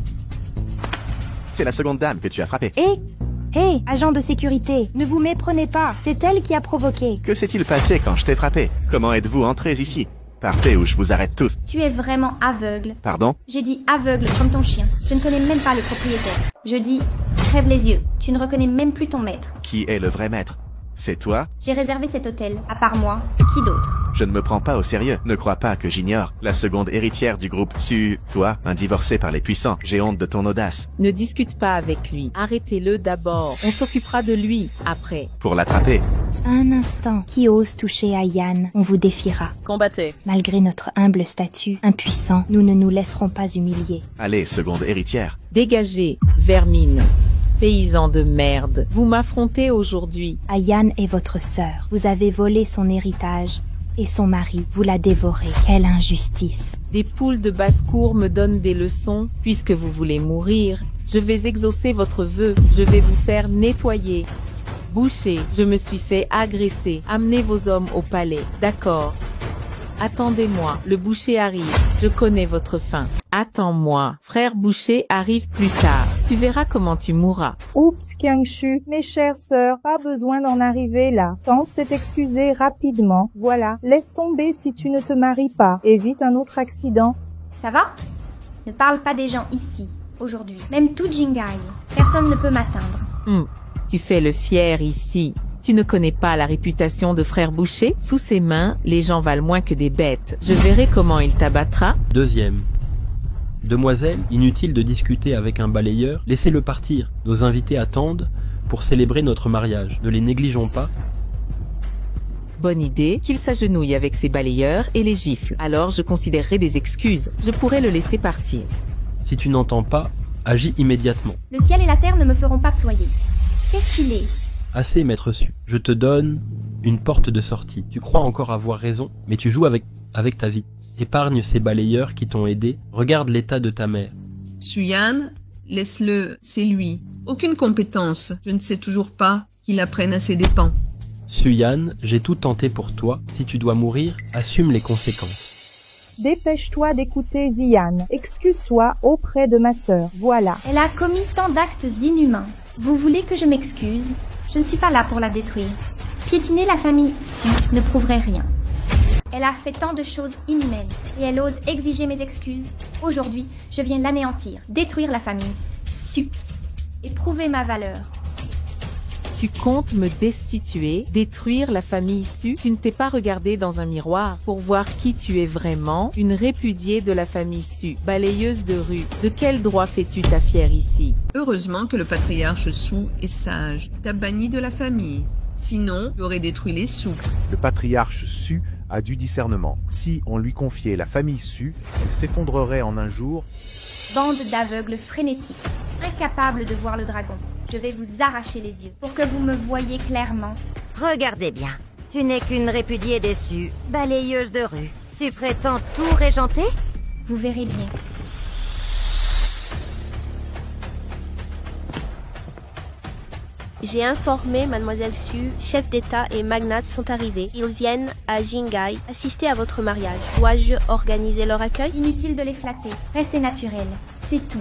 C'est la seconde dame que tu as frappée. Hé, agent de sécurité, ne vous méprenez pas. C'est elle qui a provoqué. Que s'est-il passé quand je t'ai frappé? Comment êtes-vous entrés ici? Partez ou je vous arrête tous. Tu es vraiment aveugle. Pardon? J'ai dit aveugle comme ton chien. Je ne connais même pas le propriétaire. Je dis, crève les yeux. Tu ne reconnais même plus ton maître. Qui est le vrai maître? C'est toi? J'ai réservé cet hôtel. À part moi, qui d'autre? Je ne me prends pas au sérieux. Ne crois pas que j'ignore. La seconde héritière du groupe toi, un divorcé par les puissants. J'ai honte de ton audace. Ne discute pas avec lui. Arrêtez-le d'abord. On s'occupera de lui après. Pour l'attraper. Un instant. Qui ose toucher à Yann, on vous défiera. Combattez. Malgré notre humble statut, impuissant, nous ne nous laisserons pas humilier. Allez, seconde héritière. Dégagez, vermine. Paysan de merde, vous m'affrontez aujourd'hui. Ayane est votre sœur. Vous avez volé son héritage. Et son mari, vous l'a dévoré. Quelle injustice. Des poules de basse-cour me donnent des leçons. Puisque vous voulez mourir, je vais exaucer votre vœu. Je vais vous faire nettoyer. Boucher, je me suis fait agresser. Amenez vos hommes au palais. D'accord. Attendez-moi, le boucher arrive. Je connais votre fin. Attends-moi, frère boucher arrive plus tard. Tu verras comment tu mourras. Oups, Qiangshu, mes chères sœurs, pas besoin d'en arriver là. Tente s'est excusé rapidement. Voilà, laisse tomber si tu ne te maries pas. Évite un autre accident. Ça va? Ne parle pas des gens ici, aujourd'hui. Même tout Jingai. Personne ne peut m'atteindre. Tu fais le fier ici. Tu ne connais pas la réputation de frère Boucher? Sous ses mains, les gens valent moins que des bêtes. Je verrai comment il t'abattra. Deuxième. Demoiselle, inutile de discuter avec un balayeur, laissez-le partir. Nos invités attendent pour célébrer notre mariage. Ne les négligeons pas. Bonne idée, qu'il s'agenouille avec ses balayeurs et les gifle. Alors je considérerai des excuses. Je pourrais le laisser partir. Si tu n'entends pas, agis immédiatement. Le ciel et la terre ne me feront pas ployer. Qu'est-ce qu'il est? Assez, maître Su. Je te donne une porte de sortie. Tu crois encore avoir raison, mais tu joues avec ta vie. Épargne ces balayeurs qui t'ont aidé. Regarde l'état de ta mère. Suyan, laisse-le, c'est lui. Aucune compétence. Je ne sais toujours pas qu'il apprenne à ses dépens. Suyan, j'ai tout tenté pour toi. Si tu dois mourir, assume les conséquences. Dépêche-toi d'écouter Ziyan. Excuse-toi auprès de ma sœur. Voilà. Elle a commis tant d'actes inhumains. Vous voulez que je m'excuse? Je ne suis pas là pour la détruire. Piétiner la famille Su ne prouverait rien. Elle a fait tant de choses inhumaines et elle ose exiger mes excuses. Aujourd'hui, je viens l'anéantir, détruire la famille Su et prouver ma valeur. Tu comptes me destituer, détruire la famille Su? Tu ne t'es pas regardé dans un miroir pour voir qui tu es vraiment? Une répudiée de la famille Su, balayeuse de rue. De quel droit fais-tu ta fière ici? Heureusement que le patriarche Su est sage. Il t'a banni de la famille. Sinon, tu aurais détruit les Su. Le patriarche Su a du discernement. Si on lui confiait la famille Su, elle s'effondrerait en un jour. Bande d'aveugles frénétiques, incapables de voir le dragon. Je vais vous arracher les yeux pour que vous me voyiez clairement. Regardez bien. Tu n'es qu'une répudiée déçue, balayeuse de rue. Tu prétends tout régenter? Vous verrez bien. J'ai informé Mademoiselle Su, chef d'État et magnates sont arrivés. Ils viennent à Jingai assister à votre mariage. Dois-je organiser leur accueil? Inutile de les flatter. Restez naturel. C'est tout.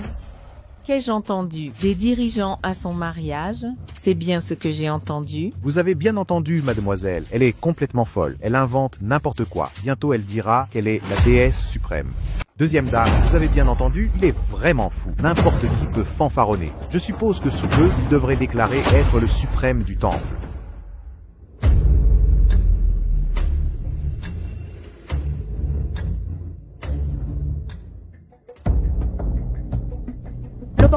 Qu'ai-je entendu? Des dirigeants à son mariage? C'est bien ce que j'ai entendu. Vous avez bien entendu, mademoiselle. Elle est complètement folle. Elle invente n'importe quoi. Bientôt, elle dira qu'elle est la déesse suprême. Deuxième dame, vous avez bien entendu, il est vraiment fou. N'importe qui peut fanfaronner. Je suppose que sous peu, il devrait déclarer être le suprême du temple.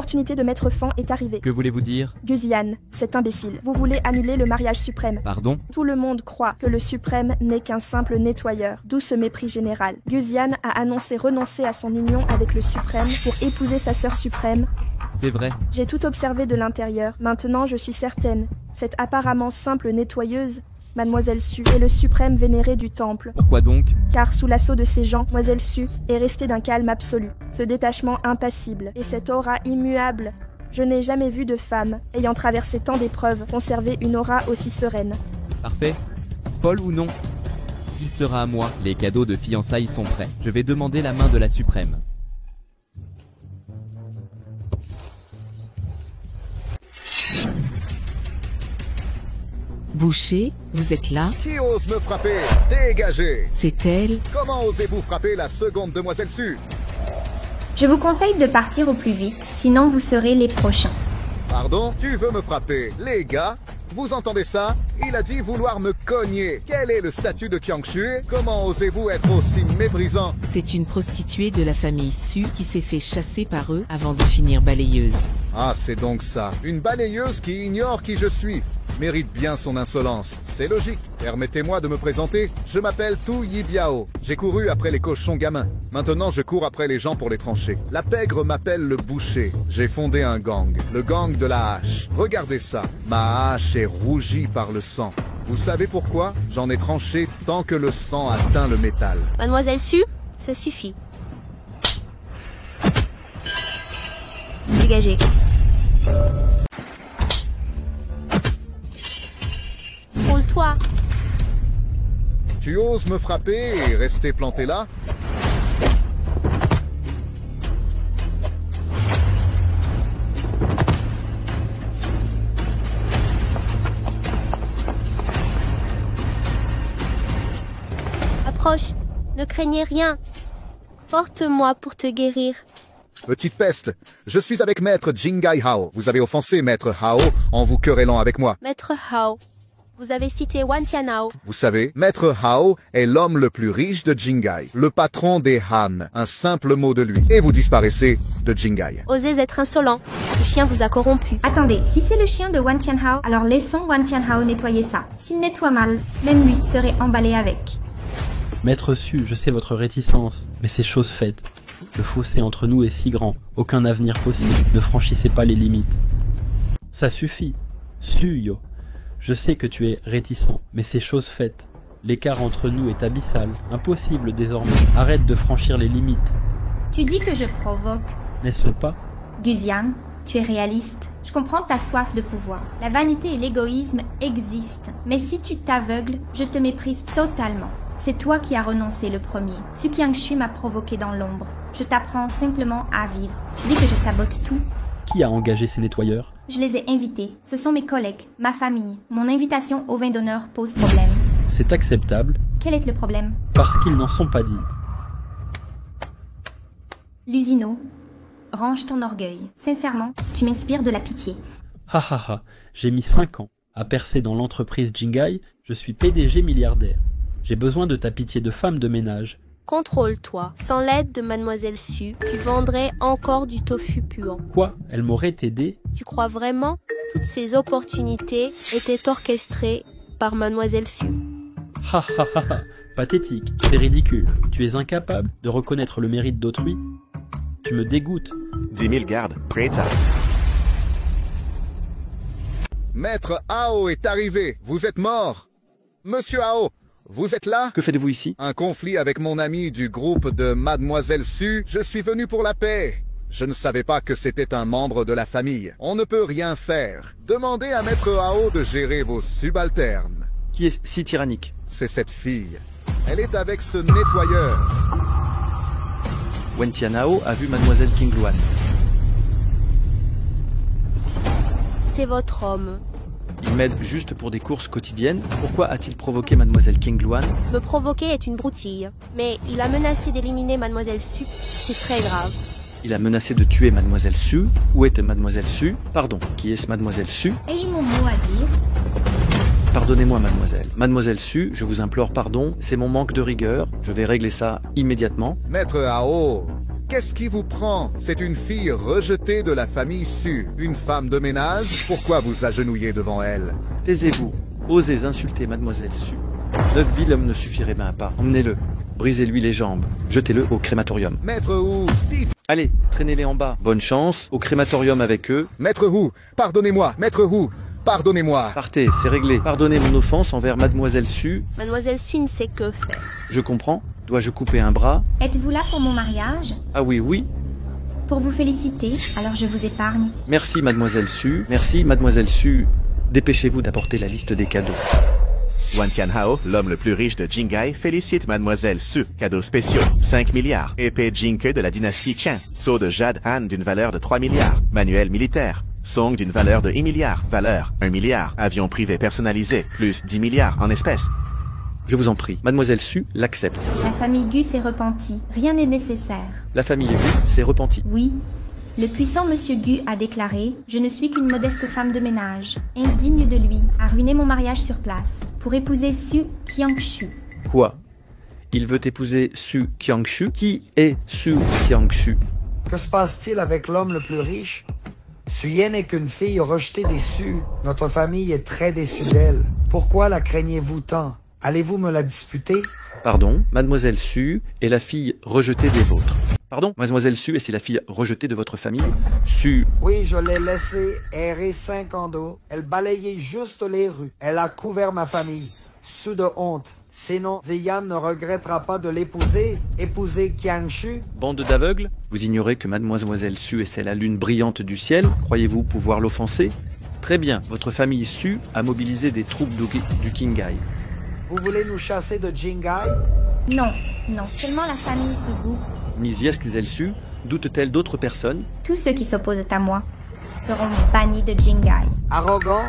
L'opportunité de Maître Fan est arrivée. Que voulez-vous dire? Guzian, cet imbécile, vous voulez annuler le mariage suprême. Pardon? Tout le monde croit que le suprême n'est qu'un simple nettoyeur, d'où ce mépris général. Guzian a annoncé renoncer à son union avec le suprême pour épouser sa sœur suprême. C'est vrai. J'ai tout observé de l'intérieur. Maintenant, je suis certaine. Cette apparemment simple nettoyeuse, Mademoiselle Su, est le suprême vénéré du temple. Pourquoi donc? Car sous l'assaut de ces gens, Mademoiselle Su est restée d'un calme absolu, ce détachement impassible et cette aura immuable. Je n'ai jamais vu de femme, ayant traversé tant d'épreuves, conserver une aura aussi sereine. Parfait. Folle ou non? Il sera à moi. Les cadeaux de fiançailles sont prêts. Je vais demander la main de la suprême. Boucher, vous êtes là? Qui ose me frapper? Dégagez! C'est elle? Comment osez-vous frapper la seconde demoiselle Su? Je vous conseille de partir au plus vite, sinon vous serez les prochains. Pardon? Tu veux me frapper? Les gars, vous entendez ça? Il a dit vouloir me cogner. Quel est le statut de Qiangxue? Comment osez-vous être aussi méprisant? C'est une prostituée de la famille Su qui s'est fait chasser par eux avant de finir balayeuse. Ah, c'est donc ça. Une balayeuse qui ignore qui je suis. Mérite bien son insolence. C'est logique. Permettez-moi de me présenter. Je m'appelle Tu Yibiao. J'ai couru après les cochons gamins. Maintenant, je cours après les gens pour les trancher. La pègre m'appelle le boucher. J'ai fondé un gang. Le gang de la hache. Regardez ça. Ma hache est rougie par le sang. Vous savez pourquoi? J'en ai tranché tant que le sang atteint le métal. Mademoiselle Su, ça suffit. Dégagez. Roule-toi. Tu oses me frapper et rester planté là? Approche. Ne craignez rien. Porte-moi pour te guérir. Petite peste, je suis avec Maître Jingai Hao. Vous avez offensé Maître Hao en vous querellant avec moi. Maître Hao, vous avez cité Wantianao. Vous savez, Maître Hao est l'homme le plus riche de Jingai, le patron des Han, un simple mot de lui. Et vous disparaissez de Jingai. Osez être insolent. Le chien vous a corrompu. Attendez, si c'est le chien de Wantianhao, alors laissons Wantianhao nettoyer ça. S'il nettoie mal, même lui serait emballé avec. Maître Su, je sais votre réticence, mais c'est chose faite. Le fossé entre nous est si grand, aucun avenir possible, ne franchissez pas les limites. Ça suffit. Su, yo. Je sais que tu es réticent, mais c'est chose faite. L'écart entre nous est abyssal, impossible désormais. Arrête de franchir les limites. Tu dis que je provoque. N'est-ce pas? Guzian, tu es réaliste. Je comprends ta soif de pouvoir. La vanité et l'égoïsme existent. Mais si tu t'aveugles, je te méprise totalement. C'est toi qui as renoncé le premier. Su Qiangxue m'a provoqué dans l'ombre. Je t'apprends simplement à vivre. Tu dis que je sabote tout. Qui a engagé ces nettoyeurs? Je les ai invités. Ce sont mes collègues, ma famille. Mon invitation au vin d'honneur pose problème. C'est acceptable. Quel est le problème? Parce qu'ils n'en sont pas dignes. Lusino, range ton orgueil. Sincèrement, tu m'inspires de la pitié. Ha ha ha, j'ai mis 5 ans à percer dans l'entreprise Jingai, je suis PDG milliardaire. J'ai besoin de ta pitié de femme de ménage. Contrôle-toi. Sans l'aide de Mademoiselle Su, tu vendrais encore du tofu puant. Quoi? Elle m'aurait aidé? Tu crois vraiment? Toutes ces opportunités étaient orchestrées par Mademoiselle Su. Ha ha ha ha, pathétique, c'est ridicule. Tu es incapable de reconnaître le mérite d'autrui? Tu me dégoûtes. 10 000 gardes, prêts à... Maître Hao est arrivé. Vous êtes mort. Monsieur Hao, vous êtes là? Que faites-vous ici? Un conflit avec mon ami du groupe de Mademoiselle Su. Je suis venu pour la paix. Je ne savais pas que c'était un membre de la famille. On ne peut rien faire. Demandez à Maître Hao de gérer vos subalternes. Qui est si tyrannique? C'est cette fille. Elle est avec ce nettoyeur. Wantianhao a vu Mademoiselle Qingluan. C'est votre homme. Il m'aide juste pour des courses quotidiennes. Pourquoi a-t-il provoqué Mademoiselle Qingluan? Me provoquer est une broutille. Mais il a menacé d'éliminer Mademoiselle Su. C'est très grave. Il a menacé de tuer Mademoiselle Su. Où est Mademoiselle Su? Pardon, qui est Mademoiselle Su? Ai-je mon mot à dire? Pardonnez-moi, mademoiselle. Mademoiselle Su, je vous implore pardon, c'est mon manque de rigueur. Je vais régler ça immédiatement. Maître Hao, Qu'est-ce qui vous prend? C'est une fille rejetée de la famille Su, une femme de ménage. Pourquoi vous agenouillez devant elle? Taisez-vous. Osez insulter mademoiselle Su. 9 villes ne suffiraient même pas. Emmenez-le. Brisez-lui les jambes. Jetez-le au crématorium. Maître Wu, dites... Allez, traînez-les en bas. Bonne chance. Au crématorium avec eux. Maître Wu, pardonnez-moi. Maître Wu, pardonnez-moi. Partez, c'est réglé. Pardonnez mon offense envers mademoiselle Su. Mademoiselle Su ne sait que faire. Je comprends. Dois-je couper un bras? Êtes-vous là pour mon mariage? Ah oui, oui. Pour vous féliciter, alors je vous épargne. Merci mademoiselle Su. Merci mademoiselle Su. Dépêchez-vous d'apporter la liste des cadeaux. Wan Tianhao, l'homme le plus riche de Jingai, félicite mademoiselle Su. Cadeaux spéciaux, 5 milliards. Épée Jinke de la dynastie Qian. Sceau de jade Han d'une valeur de 3 milliards. Manuel militaire. Song d'une valeur de 1 milliard. Valeur, 1 milliard. Avion privé personnalisé, plus 10 milliards en espèces. Je vous en prie, mademoiselle Su l'accepte. La famille Gu s'est repentie. Rien n'est nécessaire. La famille Gu s'est repentie. Oui. Le puissant monsieur Gu a déclaré « Je ne suis qu'une modeste femme de ménage, indigne de lui, a ruiné mon mariage sur place, pour épouser Su Qiangshu. » Quoi? Il veut épouser Su Qiangshu? Qui est Su Qiangshu? Que se passe-t-il avec l'homme le plus riche? Suyen n'est qu'une fille rejetée des Su. Notre famille est très déçue d'elle. Pourquoi la craignez-vous tant? Allez-vous me la disputer? Pardon, mademoiselle Su est la fille rejetée des vôtres. Pardon, mademoiselle Su est la fille rejetée de votre famille? Su... Oui, je l'ai laissée errer 5 ans d'eau. Elle balayait juste les rues. Elle a couvert ma famille. Sous de honte. Sinon, Ziyan ne regrettera pas de l'épouser. Épouser Qiangshu. Bande d'aveugles? Vous ignorez que mademoiselle Su est la lune brillante du ciel? Croyez-vous pouvoir l'offenser? Très bien, votre famille Su a mobilisé des troupes du Qinghai. Vous voulez nous chasser de Jingai? Non, non, seulement la famille Sugu. Nisias Su doute-t-elle d'autres personnes? Tous ceux qui s'opposent à moi seront bannis de Jingai. Arrogant?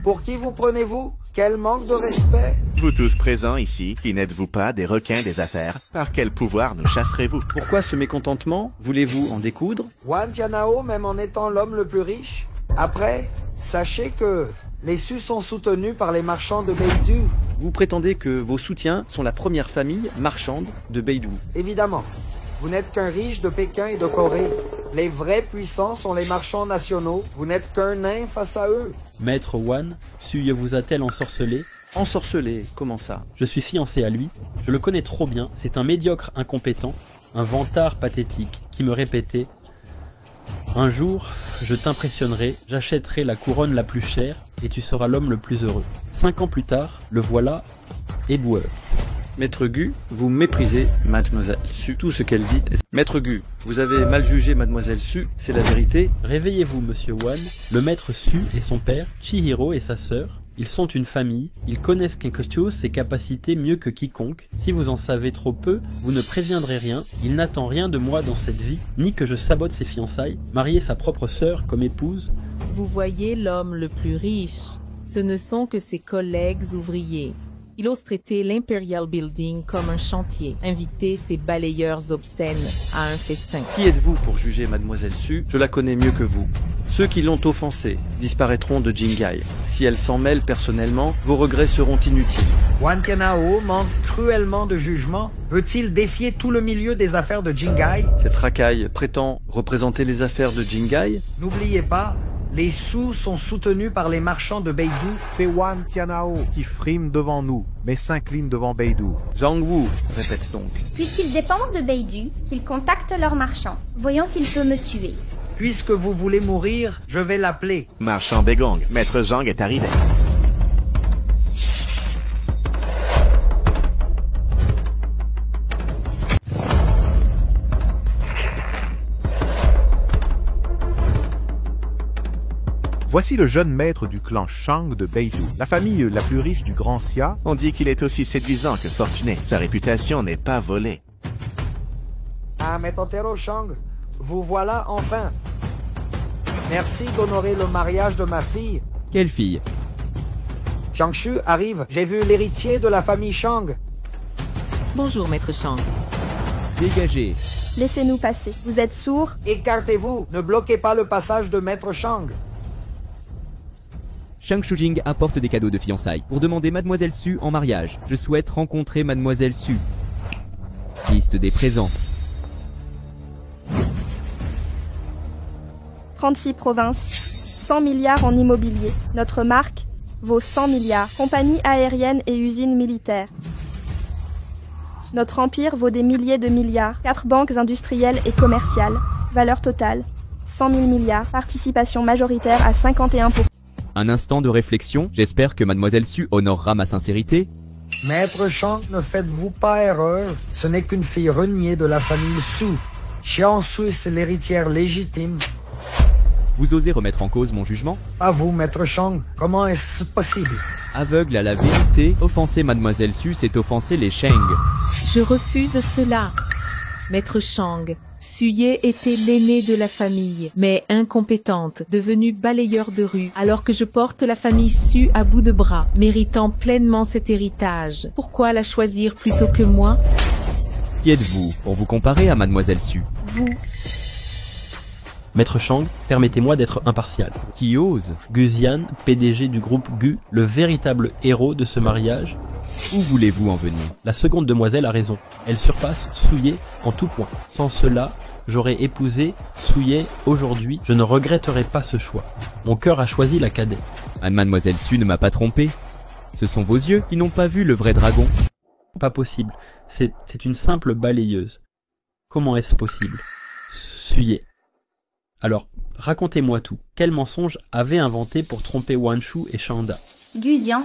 Pour qui vous prenez-vous? Quel manque de respect! Vous tous présents ici, qui n'êtes-vous pas des requins des affaires? Par quel pouvoir nous chasserez-vous? Pourquoi ce mécontentement? Voulez-vous en découdre? Wan Tianhao, même en étant l'homme le plus riche? Après, sachez que les Su sont soutenus par les marchands de Beidou. Vous prétendez que vos soutiens sont la première famille marchande de Beidou? Évidemment. Vous n'êtes qu'un riche de Pékin et de Corée. Les vrais puissants sont les marchands nationaux. Vous n'êtes qu'un nain face à eux. Maître Wan, Su vous a-t-elle ensorcelé? Ensorcelé? Comment ça? Je suis fiancé à lui. Je le connais trop bien. C'est un médiocre incompétent, un vantard pathétique qui me répétait « Un jour, je t'impressionnerai, j'achèterai la couronne la plus chère et tu seras l'homme le plus heureux. » 5 ans plus tard, le voilà éboueur. Maître Gu, vous méprisez mademoiselle Su. Tout ce qu'elle dit est... Maître Gu, vous avez mal jugé mademoiselle Su, c'est la vérité. Réveillez-vous, monsieur Wan. Le maître Su et son père, Chihiro et sa sœur, ils sont une famille. Ils connaissent Kenkostyo, ses capacités mieux que quiconque. Si vous en savez trop peu, vous ne préviendrez rien. Il n'attend rien de moi dans cette vie, ni que je sabote ses fiançailles. Marier sa propre sœur comme épouse. Vous voyez l'homme le plus riche. Ce ne sont que ses collègues ouvriers. Il ose traiter l'Imperial Building comme un chantier, inviter ses balayeurs obscènes à un festin. Qui êtes-vous pour juger mademoiselle Su? Je la connais mieux que vous. Ceux qui l'ont offensée disparaîtront de Jingai. Si elle s'en mêle personnellement, vos regrets seront inutiles. Wan Tianhao manque cruellement de jugement. Veut-il défier tout le milieu des affaires de Jingai? Cette racaille prétend représenter les affaires de Jingai? N'oubliez pas, les Su sont soutenus par les marchands de Beidou. C'est Wan Tianhao qui frime devant nous, mais s'incline devant Beidou. Zhang Wu, répète donc. Puisqu'ils dépendent de Beidou, qu'ils contactent leurs marchands. Voyons s'il peut me tuer. Puisque vous voulez mourir, je vais l'appeler. Marchand Begong, Maître Zhang est arrivé. Voici le jeune maître du clan Shang de Beidou, la famille la plus riche du Grand Xia. On dit qu'il est aussi séduisant que fortuné. Sa réputation n'est pas volée. Ah, Maître Shang, vous voilà enfin. Merci d'honorer le mariage de ma fille. Quelle fille? Qiangshu arrive. J'ai vu l'héritier de la famille Shang. Bonjour, maître Shang. Dégagez. Laissez-nous passer. Vous êtes sourd? Écartez-vous. Ne bloquez pas le passage de Maître Shang. Shang Shujing apporte des cadeaux de fiançailles pour demander mademoiselle Su en mariage. Je souhaite rencontrer mademoiselle Su. Liste des présents. 36 provinces, 100 milliards en immobilier. Notre marque vaut 100 milliards. Compagnie aérienne et usines militaires. Notre empire vaut des milliers de milliards. 4 banques industrielles et commerciales. Valeur totale 100 000 milliards. Participation majoritaire à 51%. Un instant de réflexion, j'espère que Mademoiselle Su honorera ma sincérité. Maître Shang, ne faites-vous pas erreur. Ce n'est qu'une fille reniée de la famille Su. Xiang Su est l'héritière légitime. Vous osez remettre en cause mon jugement? Pas vous, Maître Shang. Comment est-ce possible? Aveugle à la vérité, offenser Mademoiselle Su, c'est offenser les Sheng. Je refuse cela. Maître Shang, Suye était l'aînée de la famille, mais incompétente, devenue balayeur de rue, alors que je porte la famille Su à bout de bras, méritant pleinement cet héritage. Pourquoi la choisir plutôt que moi? Qui êtes-vous pour vous comparer à Mademoiselle Su? Vous. Maître Shang, permettez-moi d'être impartial. Qui ose? Guzian, PDG du groupe Gu, le véritable héros de ce mariage. Où voulez-vous en venir? La seconde demoiselle a raison. Elle surpasse Suye en tout point. Sans cela, j'aurais épousé Suye aujourd'hui. Je ne regretterai pas ce choix. Mon cœur a choisi la cadette. Mademoiselle Su ne m'a pas trompé. Ce sont vos yeux qui n'ont pas vu le vrai dragon. Pas possible. C'est une simple balayeuse. Comment est-ce possible? Suye. Alors, racontez-moi tout. Quel mensonge avez inventé pour tromper Wanshu et Shanda? Guzian,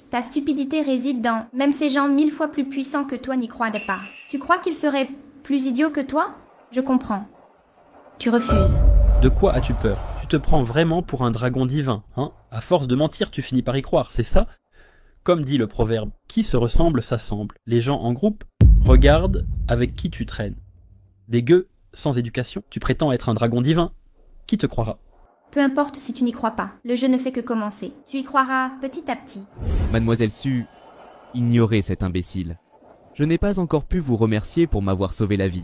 ta stupidité réside dans « même ces gens 1000 fois plus puissants que toi n'y croient pas ». Tu crois qu'ils seraient plus idiots que toi? Je comprends. Tu refuses. De quoi as-tu peur? Tu te prends vraiment pour un dragon divin, hein? À force de mentir, tu finis par y croire, c'est ça? Comme dit le proverbe, qui se ressemble s'assemble. Les gens en groupe regardent avec qui tu traînes. Des gueux sans éducation, tu prétends être un dragon divin. Qui te croira? Peu importe si tu n'y crois pas, le jeu ne fait que commencer. Tu y croiras petit à petit. Mademoiselle Su, ignorez cet imbécile. Je n'ai pas encore pu vous remercier pour m'avoir sauvé la vie.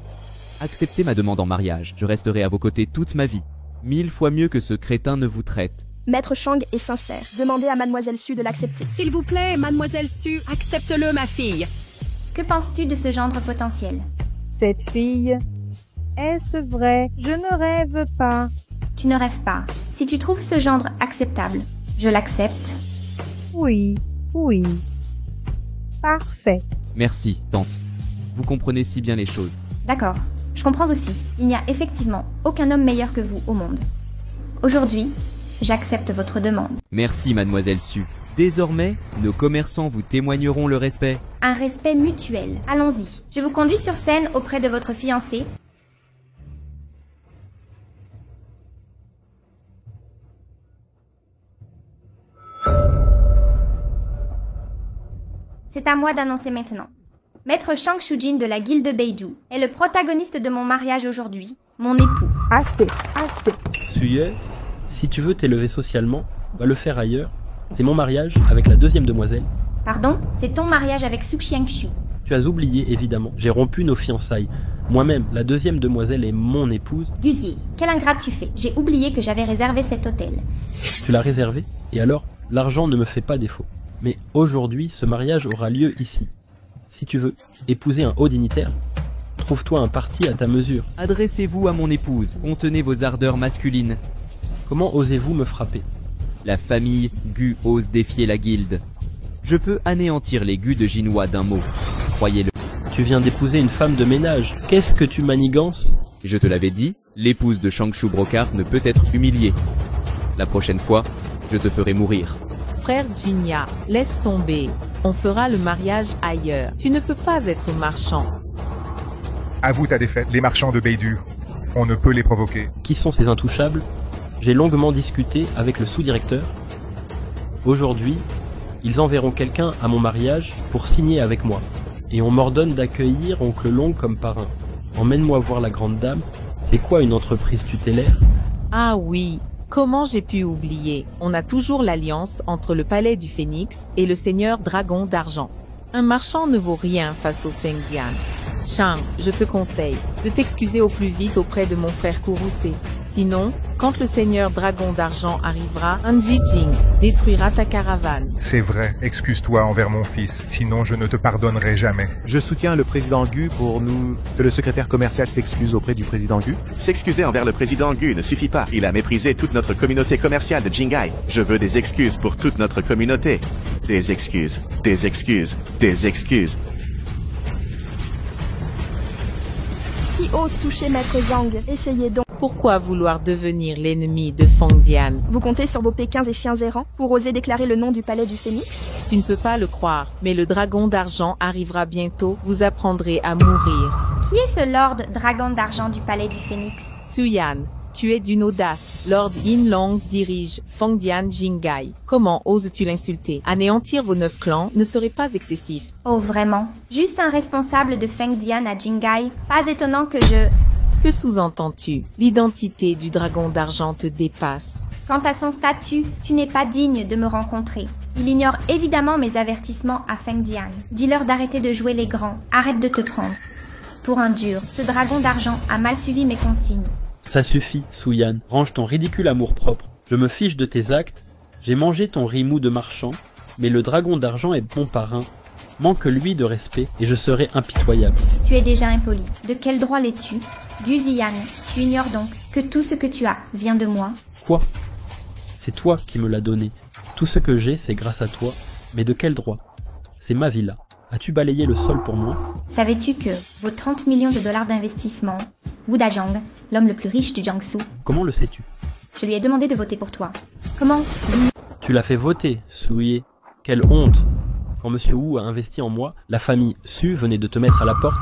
Acceptez ma demande en mariage, je resterai à vos côtés toute ma vie. 1000 fois mieux que ce crétin ne vous traite. Maître Shang est sincère. Demandez à Mademoiselle Su de l'accepter. S'il vous plaît, Mademoiselle Su, accepte-le, ma fille. Que penses-tu de ce gendre potentiel? Cette fille, est-ce vrai? Je ne rêve pas. Tu ne rêves pas. Si tu trouves ce gendre acceptable, je l'accepte. Oui, oui. Parfait. Merci, tante. Vous comprenez si bien les choses. D'accord. Je comprends aussi. Il n'y a effectivement aucun homme meilleur que vous au monde. Aujourd'hui, j'accepte votre demande. Merci, Mademoiselle Su. Désormais, nos commerçants vous témoigneront le respect. Un respect mutuel. Allons-y. Je vous conduis sur scène auprès de votre fiancé. C'est à moi d'annoncer maintenant. Maître Shang Shujin de la guilde Beidou est le protagoniste de mon mariage aujourd'hui, mon époux. Assez. Suye, si tu veux t'élever socialement, va le faire ailleurs. C'est mon mariage avec la deuxième demoiselle. Pardon, c'est ton mariage avec Su Qiangshu. Tu as oublié, évidemment. J'ai rompu nos fiançailles. Moi-même, la deuxième demoiselle est mon épouse. Guzier, quelle ingrate tu fais. J'ai oublié que j'avais réservé cet hôtel. Tu l'as réservé? Et alors, l'argent ne me fait pas défaut. Mais aujourd'hui, ce mariage aura lieu ici. Si tu veux épouser un haut dignitaire, trouve-toi un parti à ta mesure. Adressez-vous à mon épouse, contenez vos ardeurs masculines. Comment osez-vous me frapper? La famille Gu ose défier la guilde. Je peux anéantir les Gu de Jinhua d'un mot, croyez-le. Tu viens d'épouser une femme de ménage, qu'est-ce que tu manigances? Je te l'avais dit, l'épouse de Changshu Brocard ne peut être humiliée. La prochaine fois, je te ferai mourir. Frère Jinya, laisse tomber. On fera le mariage ailleurs. Tu ne peux pas être marchand. Avoue ta défaite, les marchands de Beidou. On ne peut les provoquer. Qui sont ces intouchables? J'ai longuement discuté avec le sous-directeur. Aujourd'hui, ils enverront quelqu'un à mon mariage pour signer avec moi. Et on m'ordonne d'accueillir Oncle Long comme parrain. Emmène-moi voir la grande dame. C'est quoi une entreprise tutélaire? Ah oui, comment j'ai pu oublier? On a toujours l'alliance entre le palais du Phénix et le seigneur Dragon d'Argent. Un marchand ne vaut rien face au Feng Dian. Shang, je te conseille de t'excuser au plus vite auprès de mon frère Courroucé. Sinon, quand le seigneur dragon d'argent arrivera, Anji Jing détruira ta caravane. C'est vrai, excuse-toi envers mon fils, sinon je ne te pardonnerai jamais. Je soutiens le président Gu pour nous... Que le secrétaire commercial s'excuse auprès du président Gu. S'excuser envers le président Gu ne suffit pas. Il a méprisé toute notre communauté commerciale de Jingai. Je veux des excuses pour toute notre communauté. Des excuses, des excuses, des excuses. Qui ose toucher Maître Zhang? Essayez donc. Pourquoi vouloir devenir l'ennemi de Fengdian? Vous comptez sur vos Pékins et chiens errants pour oser déclarer le nom du palais du Phénix? Tu ne peux pas le croire, mais le dragon d'argent arrivera bientôt, vous apprendrez à mourir. Qui est ce Lord Dragon d'argent du palais du Phénix? Suyan, tu es d'une audace. Lord Yinlong dirige Fengdian Jingai. Comment oses-tu l'insulter? Anéantir vos 9 clans ne serait pas excessif. Oh vraiment? Juste un responsable de Fengdian à Jingai? Pas étonnant que je... Que sous-entends-tu? L'identité du dragon d'argent te dépasse. Quant à son statut, tu n'es pas digne de me rencontrer. Il ignore évidemment mes avertissements à Fengdian. Dis-leur d'arrêter de jouer les grands. Arrête de te prendre pour un dur. Ce dragon d'argent a mal suivi mes consignes. Ça suffit, Suyan. Range ton ridicule amour-propre. Je me fiche de tes actes. J'ai mangé ton riz mou de marchand, mais le dragon d'argent est bon parrain. Manque-lui de respect et je serai impitoyable. Tu es déjà impoli. De quel droit l'es-tu? Guzian, tu ignores donc que tout ce que tu as vient de moi? Quoi? C'est toi qui me l'as donné. Tout ce que j'ai, c'est grâce à toi. Mais de quel droit? C'est ma villa. As-tu balayé le sol pour moi? Savais-tu que vos 30 millions de dollars d'investissement, Wu Dajang, l'homme le plus riche du Jiangsu... Comment le sais-tu? Je lui ai demandé de voter pour toi. Comment? Tu l'as fait voter, Souye. Quelle honte! Quand Monsieur Wu a investi en moi, la famille Su venait de te mettre à la porte.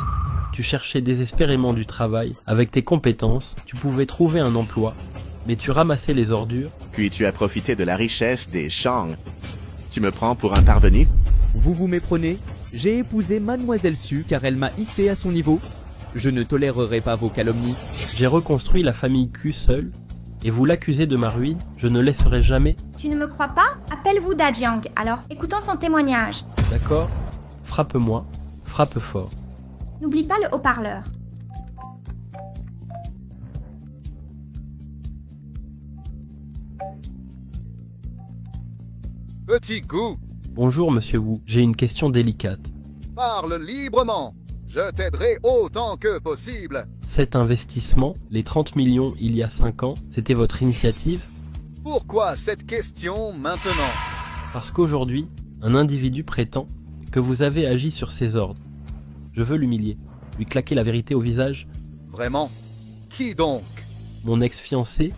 Tu cherchais désespérément du travail. Avec tes compétences, tu pouvais trouver un emploi. Mais tu ramassais les ordures. Puis tu as profité de la richesse des Shang. Tu me prends pour un parvenu? Vous vous méprenez? J'ai épousé Mademoiselle Su car elle m'a hissé à son niveau. Je ne tolérerai pas vos calomnies. J'ai reconstruit la famille Q seule. Et vous l'accusez de ma ruine? Je ne laisserai jamais. Tu ne me crois pas? Appelle Wu Dajiang, alors écoutons son témoignage. D'accord? Frappe-moi. Frappe fort. N'oublie pas le haut-parleur. Petit Gu, Bonjour, Monsieur Wu. J'ai une question délicate. parle librement. Je t'aiderai autant que possible. Cet investissement, les 30 millions il y a 5 ans, c'était votre initiative? Pourquoi cette question maintenant? Parce qu'aujourd'hui, un individu prétend que vous avez agi sur ses ordres. Je veux l'humilier, lui claquer la vérité au visage. Vraiment? Qui donc? Mon ex-fiancée,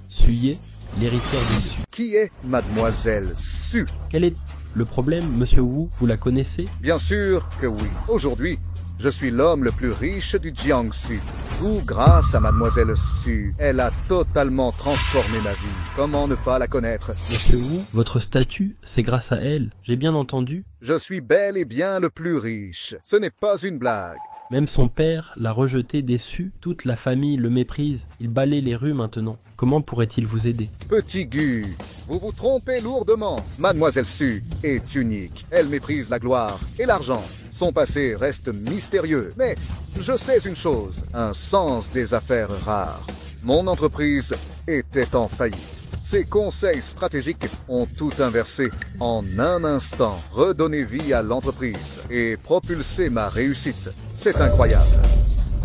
Suye, l'héritière de Su. Qui est Mademoiselle Su? Quel est le problème, Monsieur Wu? Vous la connaissez? Bien sûr que oui. Aujourd'hui, je suis l'homme le plus riche du Jiangsu. Tout grâce à Mademoiselle Su. Elle a totalement transformé ma vie. Comment ne pas la connaître? Monsieur Wu, votre statut, c'est grâce à elle. J'ai bien entendu? Je suis bel et bien le plus riche. Ce n'est pas une blague. Même son père l'a rejeté déçu. Toute la famille le méprise. Il balaie les rues maintenant. Comment pourrait-il vous aider? Petit Gu, vous vous trompez lourdement. Mademoiselle Su est unique. Elle méprise la gloire et l'argent. Son passé reste mystérieux. Mais je sais une chose, un sens des affaires rares. Mon entreprise était en faillite. Ses conseils stratégiques ont tout inversé en un instant, redonné vie à l'entreprise et propulsé ma réussite. C'est incroyable.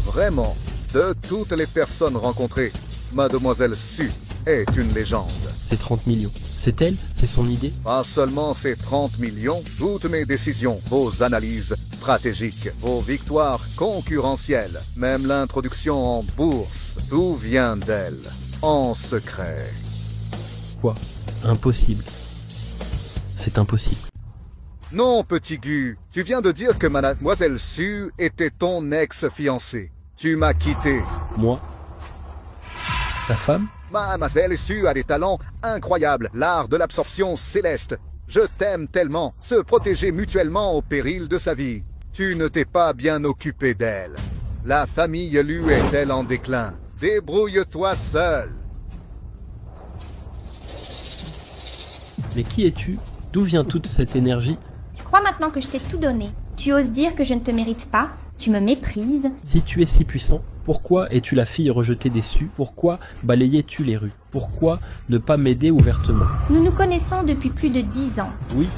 Vraiment, de toutes les personnes rencontrées, Mademoiselle Su est une légende. C'est 30 millions. C'est elle? C'est son idée? Pas seulement ces 30 millions, toutes mes décisions, vos analyses stratégiques, vos victoires concurrentielles, même l'introduction en bourse, tout vient d'elle, en secret. Quoi? Impossible. C'est impossible. Non, petit Gu, tu viens de dire que Mademoiselle Su était ton ex-fiancée. Tu m'as quitté. Moi? Ta femme? Mademoiselle Su a des talents incroyables, l'art de l'absorption céleste. Je t'aime tellement, se protéger mutuellement au péril de sa vie. Tu ne t'es pas bien occupé d'elle. La famille Lu est-elle en déclin? Débrouille-toi seul. Mais qui es-tu? D'où vient toute cette énergie? Tu crois maintenant que je t'ai tout donné? Tu oses dire que je ne te mérite pas? Tu me méprises? Si tu es si puissant, pourquoi es-tu la fille rejetée des Sus? Pourquoi balayais-tu les rues? Pourquoi ne pas m'aider ouvertement? Nous nous connaissons depuis plus de 10 ans. Oui.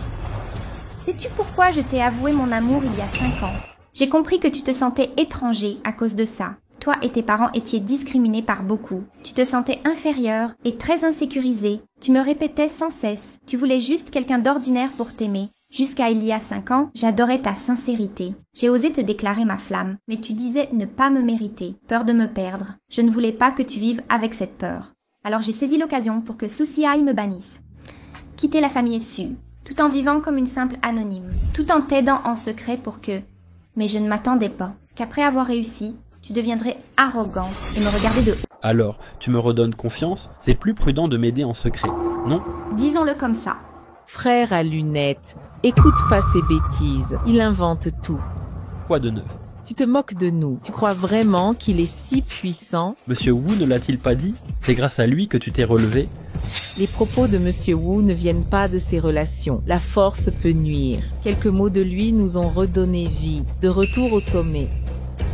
Sais-tu pourquoi je t'ai avoué mon amour il y a 5 ans? J'ai compris que tu te sentais étranger à cause de ça. Toi et tes parents étiez discriminés par beaucoup. Tu te sentais inférieur et très insécurisé. Tu me répétais sans cesse. Tu voulais juste quelqu'un d'ordinaire pour t'aimer. Jusqu'à il y a 5 ans, j'adorais ta sincérité. J'ai osé te déclarer ma flamme, mais tu disais ne pas me mériter, peur de me perdre. Je ne voulais pas que tu vives avec cette peur. Alors j'ai saisi l'occasion pour que Susiai me bannisse. Quitter la famille Su, tout en vivant comme une simple anonyme, tout en t'aidant en secret pour que... Mais je ne m'attendais pas qu'après avoir réussi, tu deviendrais arrogant et me regarder de haut. Alors, tu me redonnes confiance? C'est plus prudent de m'aider en secret, non? Disons-le comme ça. Frère à lunettes, écoute pas ces bêtises, il invente tout. Quoi de neuf? Tu te moques de nous, tu crois vraiment qu'il est si puissant? Monsieur Wu ne l'a-t-il pas dit? C'est grâce à lui que tu t'es relevé? Les propos de Monsieur Wu ne viennent pas de ses relations. La force peut nuire. Quelques mots de lui nous ont redonné vie, de retour au sommet.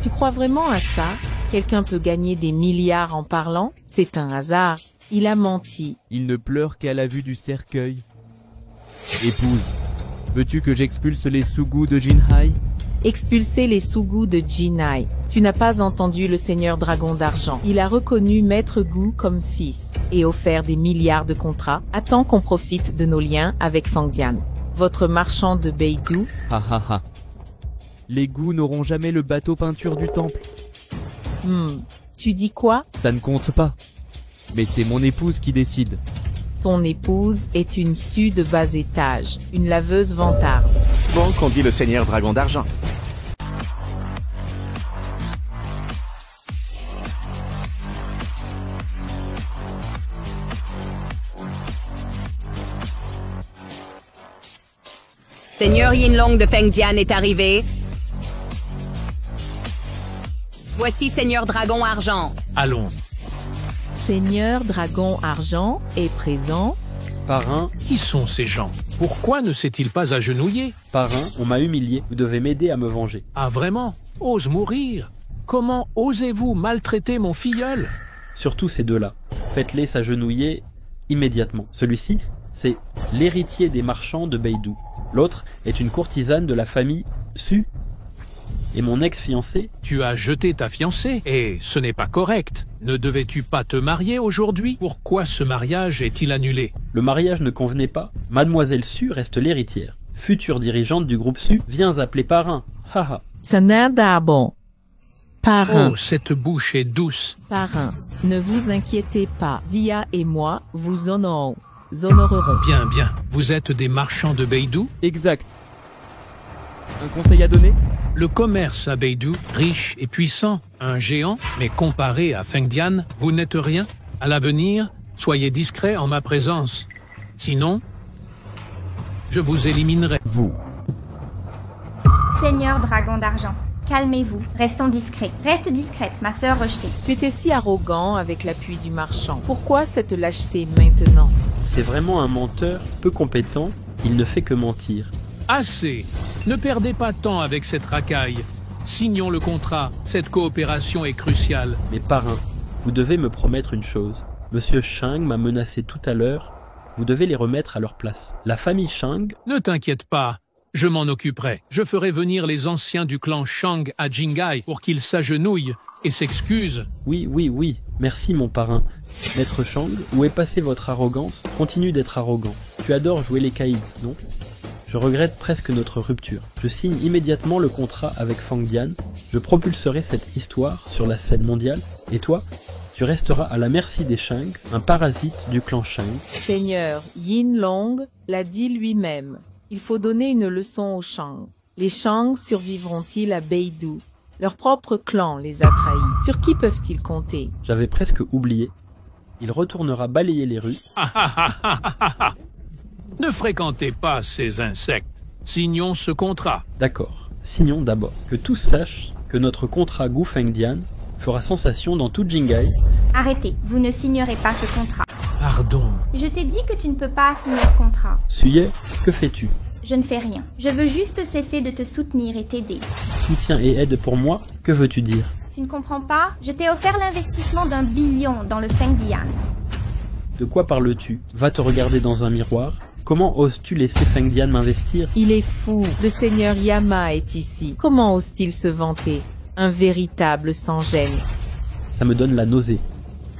Tu crois vraiment à ça? Quelqu'un peut gagner des milliards en parlant? C'est un hasard. Il a menti. Il ne pleure qu'à la vue du cercueil. Épouse, veux-tu que j'expulse les Sugu de Jinhai? Expulser les Sugu de Jinhai. Tu n'as pas entendu le seigneur Dragon d'Argent. Il a reconnu Maître Gu comme fils et offert des milliards de contrats. Attends qu'on profite de nos liens avec Fangdian, votre marchand de Beidou. Ha ha ha. Les Gu n'auront jamais le bateau peinture du temple. Tu dis quoi? Ça ne compte pas. Mais c'est mon épouse qui décide. Ton épouse est une Su de bas étage, une laveuse vantarde. Bon qu'on dit le seigneur Dragon d'Argent. Seigneur Yinlong de Fengdian est arrivé. Voici Seigneur Dragon Argent. Allons. Seigneur Dragon Argent est présent. Parrain. Qui sont ces gens? Pourquoi ne s'est-il pas agenouillé? Parrain, on m'a humilié. Vous devez m'aider à me venger. Ah vraiment? Ose mourir? Comment osez-vous maltraiter mon filleul? Surtout ces deux-là. Faites-les s'agenouiller immédiatement. Celui-ci, c'est l'héritier des marchands de Beidou. L'autre est une courtisane de la famille Su. Et mon ex-fiancé? Tu as jeté ta fiancée, et ce n'est pas correct. Ne devais-tu pas te marier aujourd'hui? Pourquoi ce mariage est-il annulé? Le mariage ne convenait pas. Mademoiselle Su reste l'héritière. Future dirigeante du groupe Su, viens appeler parrain. Haha. Ça n'a d'abord. Parrain. Oh, cette bouche est douce. Parrain, ne vous inquiétez pas. Zia et moi vous honorerons. Bien, bien. Vous êtes des marchands de Beidou? Exact. Un conseil à donner? Le commerce à Beidou, riche et puissant, un géant, mais comparé à Fengdian, vous n'êtes rien. À l'avenir, soyez discret en ma présence. Sinon, je vous éliminerai. Vous. Seigneur Dragon d'Argent, calmez-vous, restons discrets. Reste discrète, ma sœur rejetée. Tu étais si arrogant avec l'appui du marchand. Pourquoi cette lâcheté maintenant? C'est vraiment un menteur, peu compétent, il ne fait que mentir. Assez! Ne perdez pas de temps avec cette racaille. Signons le contrat, cette coopération est cruciale. Mais parrain, vous devez me promettre une chose. Monsieur Shang m'a menacé tout à l'heure, vous devez les remettre à leur place. La famille Shang... Ne t'inquiète pas, je m'en occuperai. Je ferai venir les anciens du clan Shang à Jingai pour qu'ils s'agenouillent et s'excusent. Oui, merci mon parrain. Maître Shang, où est passée votre arrogance? Continue d'être arrogant. Tu adores jouer les caïds, non? Je regrette presque notre rupture. Je signe immédiatement le contrat avec Fangdian. Je propulserai cette histoire sur la scène mondiale. Et toi, tu resteras à la merci des Shang, un parasite du clan Shang. Seigneur Yinlong l'a dit lui-même. Il faut donner une leçon aux Shang. Les Shang survivront-ils à Beidou? Leur propre clan les a trahis. Sur qui peuvent-ils compter? J'avais presque oublié. Il retournera balayer les rues. Ne fréquentez pas ces insectes. Signons ce contrat. D'accord. Signons d'abord. Que tous sachent que notre contrat Gu Fengdian fera sensation dans tout Jingai. Arrêtez, vous ne signerez pas ce contrat. Pardon. Je t'ai dit que tu ne peux pas signer ce contrat. Suye, que fais-tu? Je ne fais rien. Je veux juste cesser de te soutenir et t'aider. Soutien et aide pour moi, que veux-tu dire? Tu ne comprends pas? Je t'ai offert l'investissement d'1 billion dans le Feng Dian. De quoi parles-tu? Va te regarder dans un miroir. Comment oses-tu laisser Feng Dian m'investir? Il est fou. Le seigneur Yama est ici. Comment ose-t-il se vanter? Un véritable sans-gêne. Ça me donne la nausée.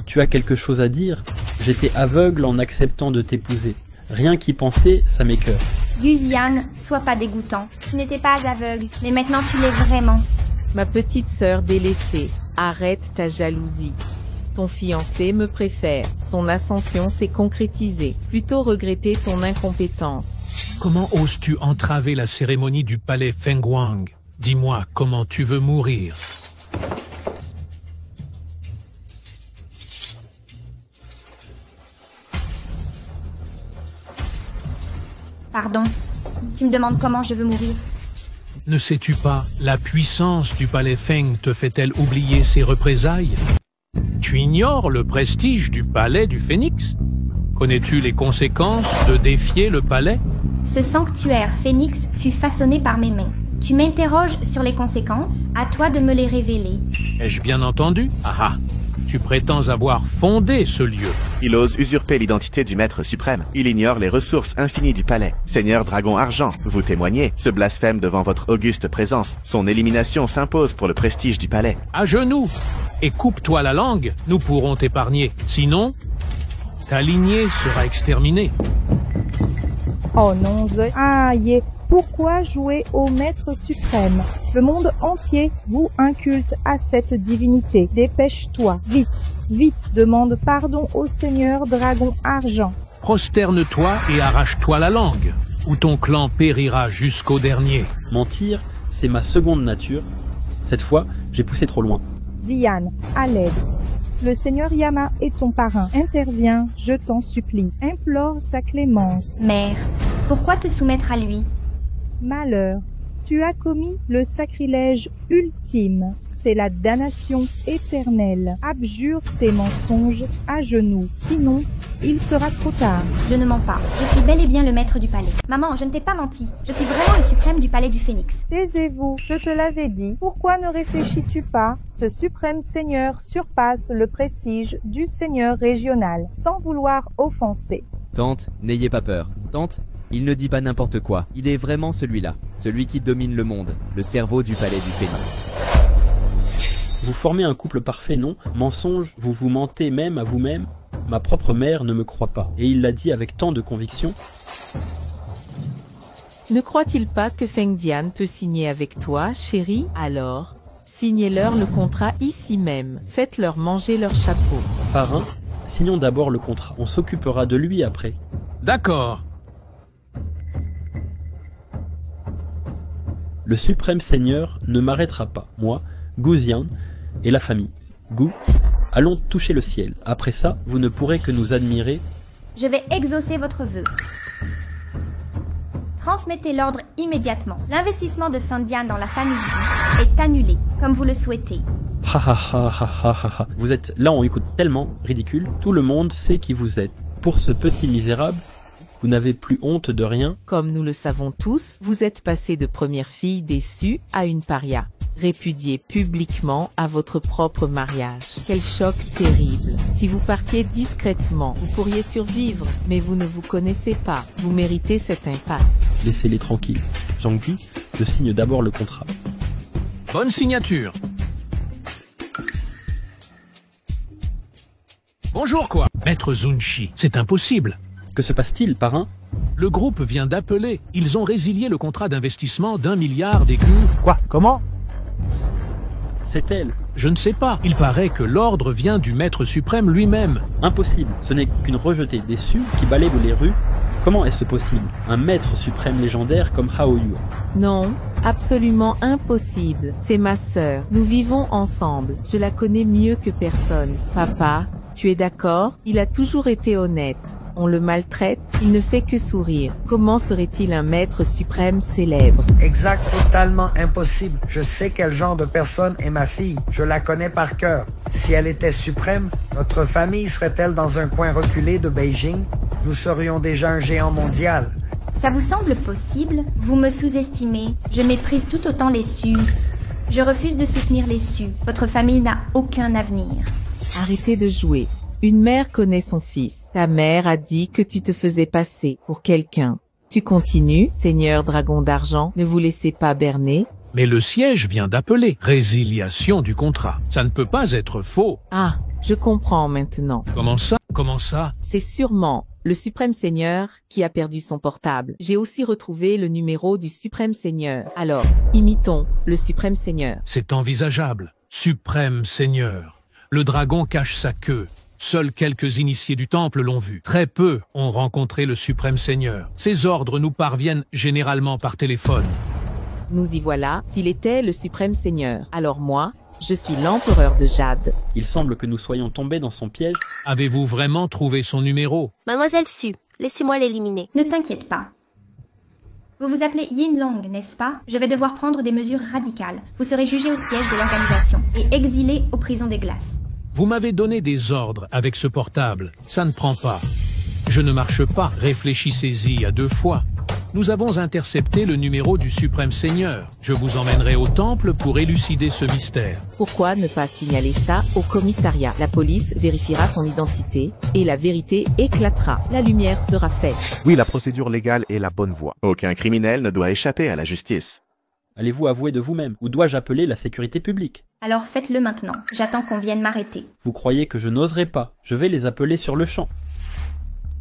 Tu as quelque chose à dire? J'étais aveugle en acceptant de t'épouser. Rien qu'y penser, ça m'écœure. Guzian, sois pas dégoûtant. Tu n'étais pas aveugle, mais maintenant tu l'es vraiment. Ma petite sœur délaissée, arrête ta jalousie. Ton fiancé me préfère. Son ascension s'est concrétisée. Plutôt regretter ton incompétence. Comment oses-tu entraver la cérémonie du palais Fengguang? Dis-moi comment tu veux mourir. Pardon. Tu me demandes comment je veux mourir? Ne sais-tu pas, la puissance du palais Feng te fait-elle oublier ses représailles? Tu ignores le prestige du palais du Phénix? Connais-tu les conséquences de défier le palais? Ce sanctuaire Phénix fut façonné par mes mains. Tu m'interroges sur les conséquences? À toi de me les révéler. Ai-je bien entendu? Ah ah. Tu prétends avoir fondé ce lieu. Il ose usurper l'identité du maître suprême. Il ignore les ressources infinies du palais. Seigneur Dragon Argent, vous témoignez, ce blasphème devant votre auguste présence. Son élimination s'impose pour le prestige du palais. À genoux et coupe-toi la langue, nous pourrons t'épargner. Sinon, ta lignée sera exterminée. Oh non, aïe. Pourquoi jouer au maître suprême? Le monde entier vous inculte à cette divinité. Dépêche-toi, vite, vite, demande pardon au Seigneur Dragon Argent. Prosterne-toi et arrache-toi la langue, ou ton clan périra jusqu'au dernier. Mentir, c'est ma seconde nature. Cette fois, j'ai poussé trop loin. Zian, à l'aide. Le Seigneur Yama est ton parrain. Interviens, je t'en supplie. Implore sa clémence. Mère, pourquoi te soumettre à lui? Malheur, tu as commis le sacrilège ultime, c'est la damnation éternelle. Abjure tes mensonges à genoux, sinon il sera trop tard. Je ne mens pas, je suis bel et bien le maître du palais. Maman, je ne t'ai pas menti, je suis vraiment le suprême du palais du Phénix. Taisez-vous, je te l'avais dit. Pourquoi ne réfléchis-tu pas? Ce suprême seigneur surpasse le prestige du seigneur régional, sans vouloir offenser. Tante, n'ayez pas peur. Tante, il ne dit pas n'importe quoi. Il est vraiment celui-là. Celui qui domine le monde. Le cerveau du palais du Phénix. Vous formez un couple parfait, non? Mensonge, vous vous mentez même à vous-même? Ma propre mère ne me croit pas. Et il l'a dit avec tant de conviction. Ne croit-il pas que Feng Dian peut signer avec toi, chérie? Alors, signez-leur le contrat ici même. Faites-leur manger leur chapeau. Parrain, signons d'abord le contrat. On s'occupera de lui après. D'accord. Le suprême seigneur ne m'arrêtera pas. Moi, Guzian et la famille. Gu, allons toucher le ciel. Après ça, vous ne pourrez que nous admirer. Je vais exaucer votre vœu. Transmettez l'ordre immédiatement. L'investissement de Feng Dian dans la famille est annulé, comme vous le souhaitez. Ha ha ha ha ha ha ha. Vous êtes, là on écoute tellement ridicule. Tout le monde sait qui vous êtes. Pour ce petit misérable, vous n'avez plus honte de rien? Comme nous le savons tous, vous êtes passé de première fille déçue à une paria, répudiée publiquement à votre propre mariage. Quel choc terrible! Si vous partiez discrètement, vous pourriez survivre, mais vous ne vous connaissez pas. Vous méritez cette impasse. Laissez-les tranquilles. Zhangdi, je signe d'abord le contrat. Bonne signature. Bonjour quoi, Maître Zunshi, c'est impossible. Que se passe-t-il, parrain? Le groupe vient d'appeler. Ils ont résilié le contrat d'investissement d'1 milliard d'écus. Quoi? Comment? C'est elle. Je ne sais pas. Il paraît que l'ordre vient du maître suprême lui-même. Impossible. Ce n'est qu'une rejetée déçue qui balaye les rues. Comment est-ce possible? Un maître suprême légendaire comme Hao Yu. Non, absolument impossible. C'est ma sœur. Nous vivons ensemble. Je la connais mieux que personne. Papa, tu es d'accord? Il a toujours été honnête. On le maltraite, il ne fait que sourire. Comment serait-il un maître suprême célèbre? Exact, totalement impossible. Je sais quel genre de personne est ma fille. Je la connais par cœur. Si elle était suprême, notre famille serait-elle dans un coin reculé de Beijing? Nous serions déjà un géant mondial. Ça vous semble possible? Vous me sous-estimez. Je méprise tout autant les Sioux. Je refuse de soutenir les Sioux. Votre famille n'a aucun avenir. Arrêtez de jouer. Une mère connaît son fils. Ta mère a dit que tu te faisais passer pour quelqu'un. Tu continues, Seigneur Dragon d'Argent, ne vous laissez pas berner. Mais le siège vient d'appeler. Résiliation du contrat. Ça ne peut pas être faux. Ah, je comprends maintenant. Comment ça? Comment ça? C'est sûrement le Suprême Seigneur qui a perdu son portable. J'ai aussi retrouvé le numéro du Suprême Seigneur. Alors, imitons le Suprême Seigneur. C'est envisageable. Suprême Seigneur. Le dragon cache sa queue. Seuls quelques initiés du temple l'ont vu. Très peu ont rencontré le Suprême Seigneur. Ses ordres nous parviennent généralement par téléphone. Nous y voilà. S'il était le Suprême Seigneur, alors moi, je suis l'empereur de Jade. Il semble que nous soyons tombés dans son piège. Avez-vous vraiment trouvé son numéro? Mademoiselle Su, laissez-moi l'éliminer. Ne t'inquiète pas. Vous vous appelez Yin Long, n'est-ce pas? Je vais devoir prendre des mesures radicales. Vous serez jugé au siège de l'organisation et exilé aux prisons des glaces. Vous m'avez donné des ordres avec ce portable. Ça ne prend pas. Je ne marche pas. Réfléchissez-y à 2 fois. Nous avons intercepté le numéro du Suprême Seigneur. Je vous emmènerai au temple pour élucider ce mystère. Pourquoi ne pas signaler ça au commissariat? La police vérifiera son identité et la vérité éclatera. La lumière sera faite. Oui, la procédure légale est la bonne voie. Aucun criminel ne doit échapper à la justice. Allez-vous avouer de vous-même? Ou dois-je appeler la sécurité publique? Alors faites-le maintenant. J'attends qu'on vienne m'arrêter. Vous croyez que je n'oserais pas? Je vais les appeler sur le champ.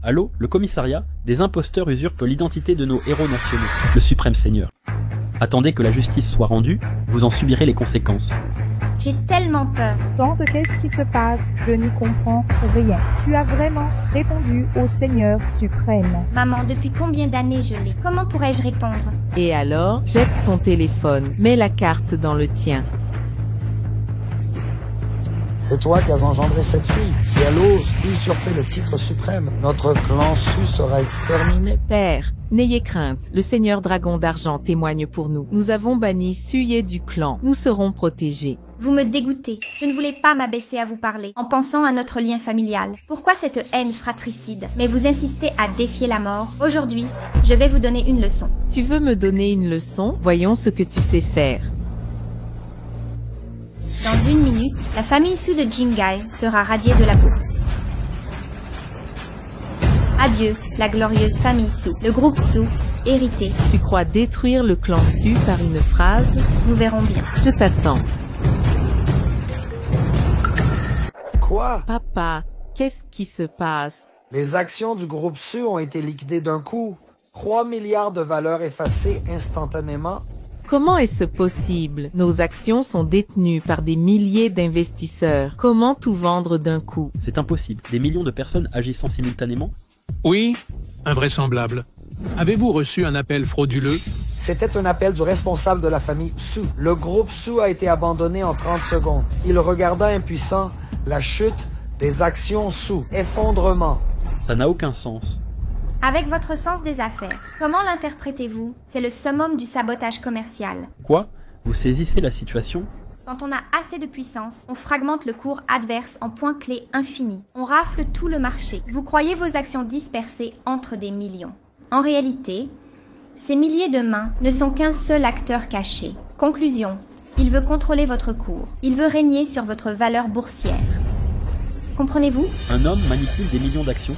Allô, le commissariat? Des imposteurs usurpent l'identité de nos héros nationaux, le Suprême Seigneur. Attendez que la justice soit rendue, vous en subirez les conséquences. J'ai tellement peur. Tante, qu'est-ce qui se passe? Je n'y comprends rien. Tu as vraiment répondu au Seigneur suprême. Maman, depuis combien d'années je l'ai? Comment pourrais-je répondre? Et alors, jette ton téléphone, mets la carte dans le tien. C'est toi qui as engendré cette fille. Si elle ose usurper le titre suprême, notre clan Su sera exterminé. Père, n'ayez crainte. Le Seigneur Dragon d'Argent témoigne pour nous. Nous avons banni Suye du clan. Nous serons protégés. Vous me dégoûtez. Je ne voulais pas m'abaisser à vous parler, en pensant à notre lien familial. Pourquoi cette haine fratricide? Mais vous insistez à défier la mort. Aujourd'hui, je vais vous donner une leçon. Tu veux me donner une leçon? Voyons ce que tu sais faire. Dans 1 minute, la famille Su de Jingai sera radiée de la bourse. Adieu, la glorieuse famille Su. Le groupe Su, hérité. Tu crois détruire le clan Su par une phrase? Nous verrons bien. Je t'attends. Quoi? Papa, qu'est-ce qui se passe? Les actions du groupe Su ont été liquidées d'un coup. 3 milliards de valeur effacées instantanément. Comment est-ce possible? Nos actions sont détenues par des milliers d'investisseurs. Comment tout vendre d'un coup? C'est impossible. Des millions de personnes agissant simultanément? Oui, invraisemblable. Avez-vous reçu un appel frauduleux? C'était un appel du responsable de la famille Su. Le groupe Su a été abandonné en 30 secondes. Il regarda impuissant la chute des actions Su. Effondrement. Ça n'a aucun sens. Avec votre sens des affaires, comment l'interprétez-vous? C'est le summum du sabotage commercial. Quoi? Vous saisissez la situation? Quand on a assez de puissance, on fragmente le cours adverse en points clés infinis. On rafle tout le marché. Vous croyez vos actions dispersées entre des millions. En réalité, ces milliers de mains ne sont qu'un seul acteur caché. Conclusion, il veut contrôler votre cours. Il veut régner sur votre valeur boursière. Comprenez-vous? Un homme manipule des millions d'actions?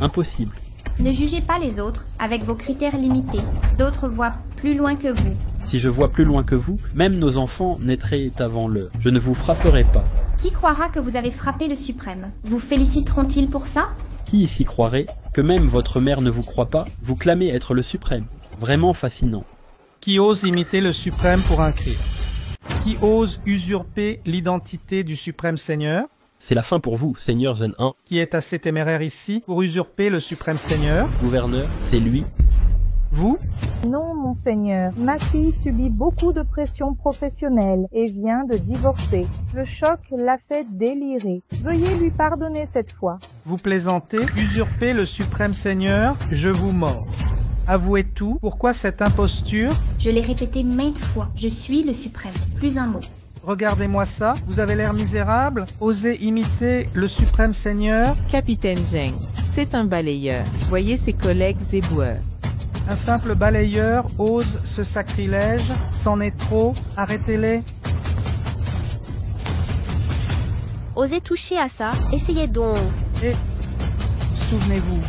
Impossible. Ne jugez pas les autres avec vos critères limités. D'autres voient plus loin que vous. Si je vois plus loin que vous, même nos enfants naîtraient avant l'heure. Je ne vous frapperai pas. Qui croira que vous avez frappé le suprême? Vous féliciteront-ils pour ça? Qui ici croirait que même votre mère ne vous croit pas? Vous clamez être le suprême. Vraiment fascinant. Qui ose imiter le suprême pour un crime? Qui ose usurper l'identité du suprême seigneur? C'est la fin pour vous, Seigneur Zen 1. Qui est assez téméraire ici pour usurper le suprême seigneur? Gouverneur, c'est lui. Vous? Non, monseigneur. Ma fille subit beaucoup de pression professionnelle et vient de divorcer. Le choc l'a fait délirer. Veuillez lui pardonner cette fois. Vous plaisantez? Usurper le suprême seigneur? Je vous mords. Avouez tout. Pourquoi cette imposture? Je l'ai répété maintes fois. Je suis le suprême. Plus un mot. Regardez-moi ça, vous avez l'air misérable. Osez imiter le suprême seigneur? Capitaine Zheng, c'est un balayeur. Voyez ses collègues éboueurs. Un simple balayeur ose ce sacrilège. C'en est trop. Arrêtez-les. Osez toucher à ça, essayez donc. Et souvenez-vous.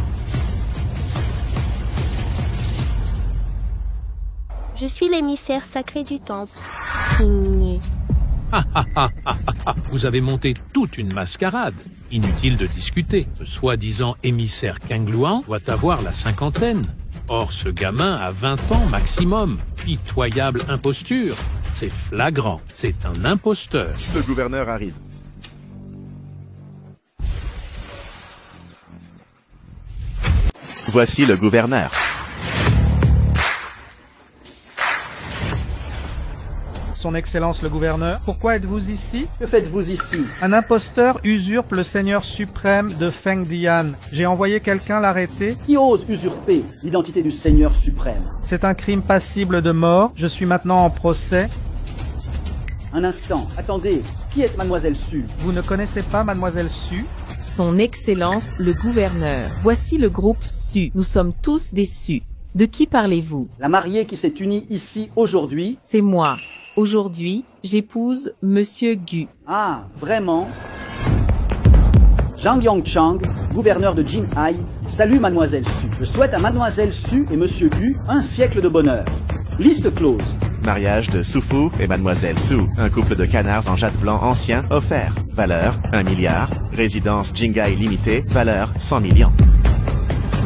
Je suis l'émissaire sacré du temple. King. Vous avez monté toute une mascarade. Inutile de discuter. Ce soi-disant émissaire Kangluan doit avoir la cinquantaine. Or, ce gamin a 20 ans maximum. Pitoyable imposture. C'est flagrant. C'est un imposteur. Le gouverneur arrive. Voici le gouverneur. Son Excellence le gouverneur, pourquoi êtes-vous ici? Que faites-vous ici? Un imposteur usurpe le seigneur suprême de Fengdian. J'ai envoyé quelqu'un l'arrêter. Qui ose usurper l'identité du seigneur suprême? C'est un crime passible de mort. Je suis maintenant en procès. Un instant, attendez. Qui est Mademoiselle Su? Vous ne connaissez pas Mademoiselle Su? Son Excellence le gouverneur. Voici le groupe Su. Nous sommes tous des Su. De qui parlez-vous? La mariée qui s'est unie ici aujourd'hui. C'est moi. Aujourd'hui, j'épouse Monsieur Gu. Ah, vraiment? Zhang Yongchang, gouverneur de Jinghai, salue Mademoiselle Su. Je souhaite à Mademoiselle Su et Monsieur Gu un siècle de bonheur. Liste close. Mariage de Sufu et Mademoiselle Su. Un couple de canards en jade blanc ancien offert. Valeur 1 milliard. Résidence Jinghai limitée. Valeur 100 millions.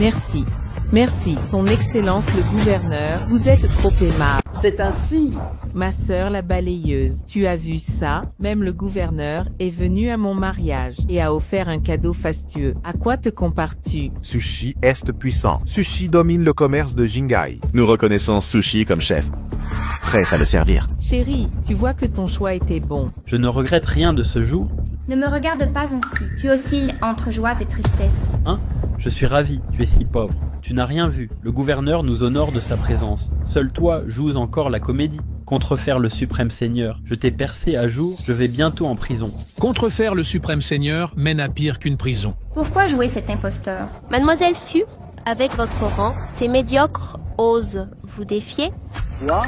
Merci. Merci, Son Excellence le gouverneur. Vous êtes trop aimable. C'est ainsi. Ma sœur la balayeuse. Tu as vu ça? Même le gouverneur est venu à mon mariage et a offert un cadeau fastueux. À quoi te compares-tu? Sushi est puissant. Sushi domine le commerce de Jinghai. Nous reconnaissons Sushi comme chef. Prêt à le servir. Chérie, tu vois que ton choix était bon. Je ne regrette rien de ce jour. Ne me regarde pas ainsi. Tu oscilles entre joie et tristesse. Hein? Je suis ravi, tu es si pauvre. Tu n'as rien vu. Le gouverneur nous honore de sa présence. Seul toi joues encore la comédie. Contrefaire le suprême seigneur. Je t'ai percé à jour, je vais bientôt en prison. Contrefaire le suprême seigneur mène à pire qu'une prison. Pourquoi jouer cet imposteur? Mademoiselle Su, avec votre rang, ces médiocres osent vous défier? Quoi?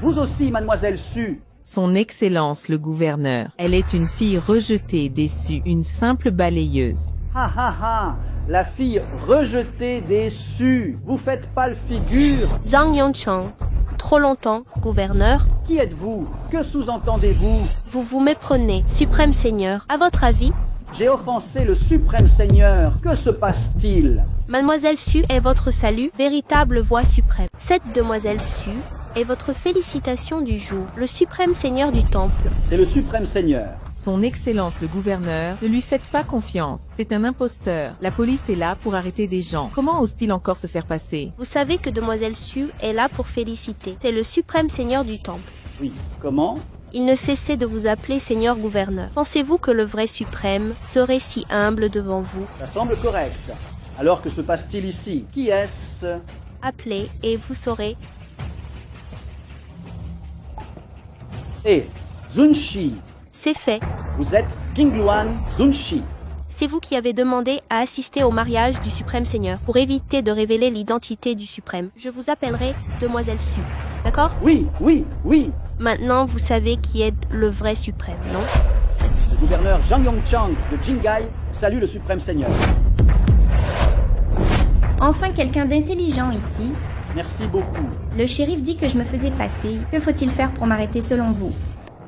Vous aussi, Mademoiselle Su. Son Excellence le gouverneur. Elle est une fille rejetée, déçue, une simple balayeuse. Ha ha ha! La fille rejetée, déçue. Vous faites pâle figure. Zhang Yongchang. Trop longtemps, gouverneur. Qui êtes-vous? Que sous-entendez-vous? Vous vous méprenez, suprême seigneur. À votre avis? J'ai offensé le suprême seigneur. Que se passe-t-il? Mademoiselle Su est votre salut, véritable voix suprême. Cette demoiselle Su est votre félicitation du jour, le suprême seigneur du temple. C'est le suprême seigneur. Son Excellence le gouverneur, ne lui faites pas confiance. C'est un imposteur. La police est là pour arrêter des gens. Comment ose-t-il encore se faire passer? Vous savez que demoiselle Su est là pour féliciter. C'est le suprême seigneur du temple. Oui, comment? Il ne cessait de vous appeler seigneur gouverneur. Pensez-vous que le vrai suprême serait si humble devant vous? Ça semble correct. Alors que se passe-t-il ici? Qui est-ce? Appelez et vous saurez. Et Zunshi. C'est fait. Vous êtes Kingluan Zunshi. C'est vous qui avez demandé à assister au mariage du suprême seigneur pour éviter de révéler l'identité du suprême. Je vous appellerai demoiselle Su. D'accord? Oui, oui, oui. Maintenant, vous savez qui est le vrai suprême, non? Le gouverneur Zhang Yongchang de Jinghai salue le suprême seigneur. Enfin quelqu'un d'intelligent ici. Merci beaucoup. Le shérif dit que je me faisais passer. Que faut-il faire pour m'arrêter selon vous?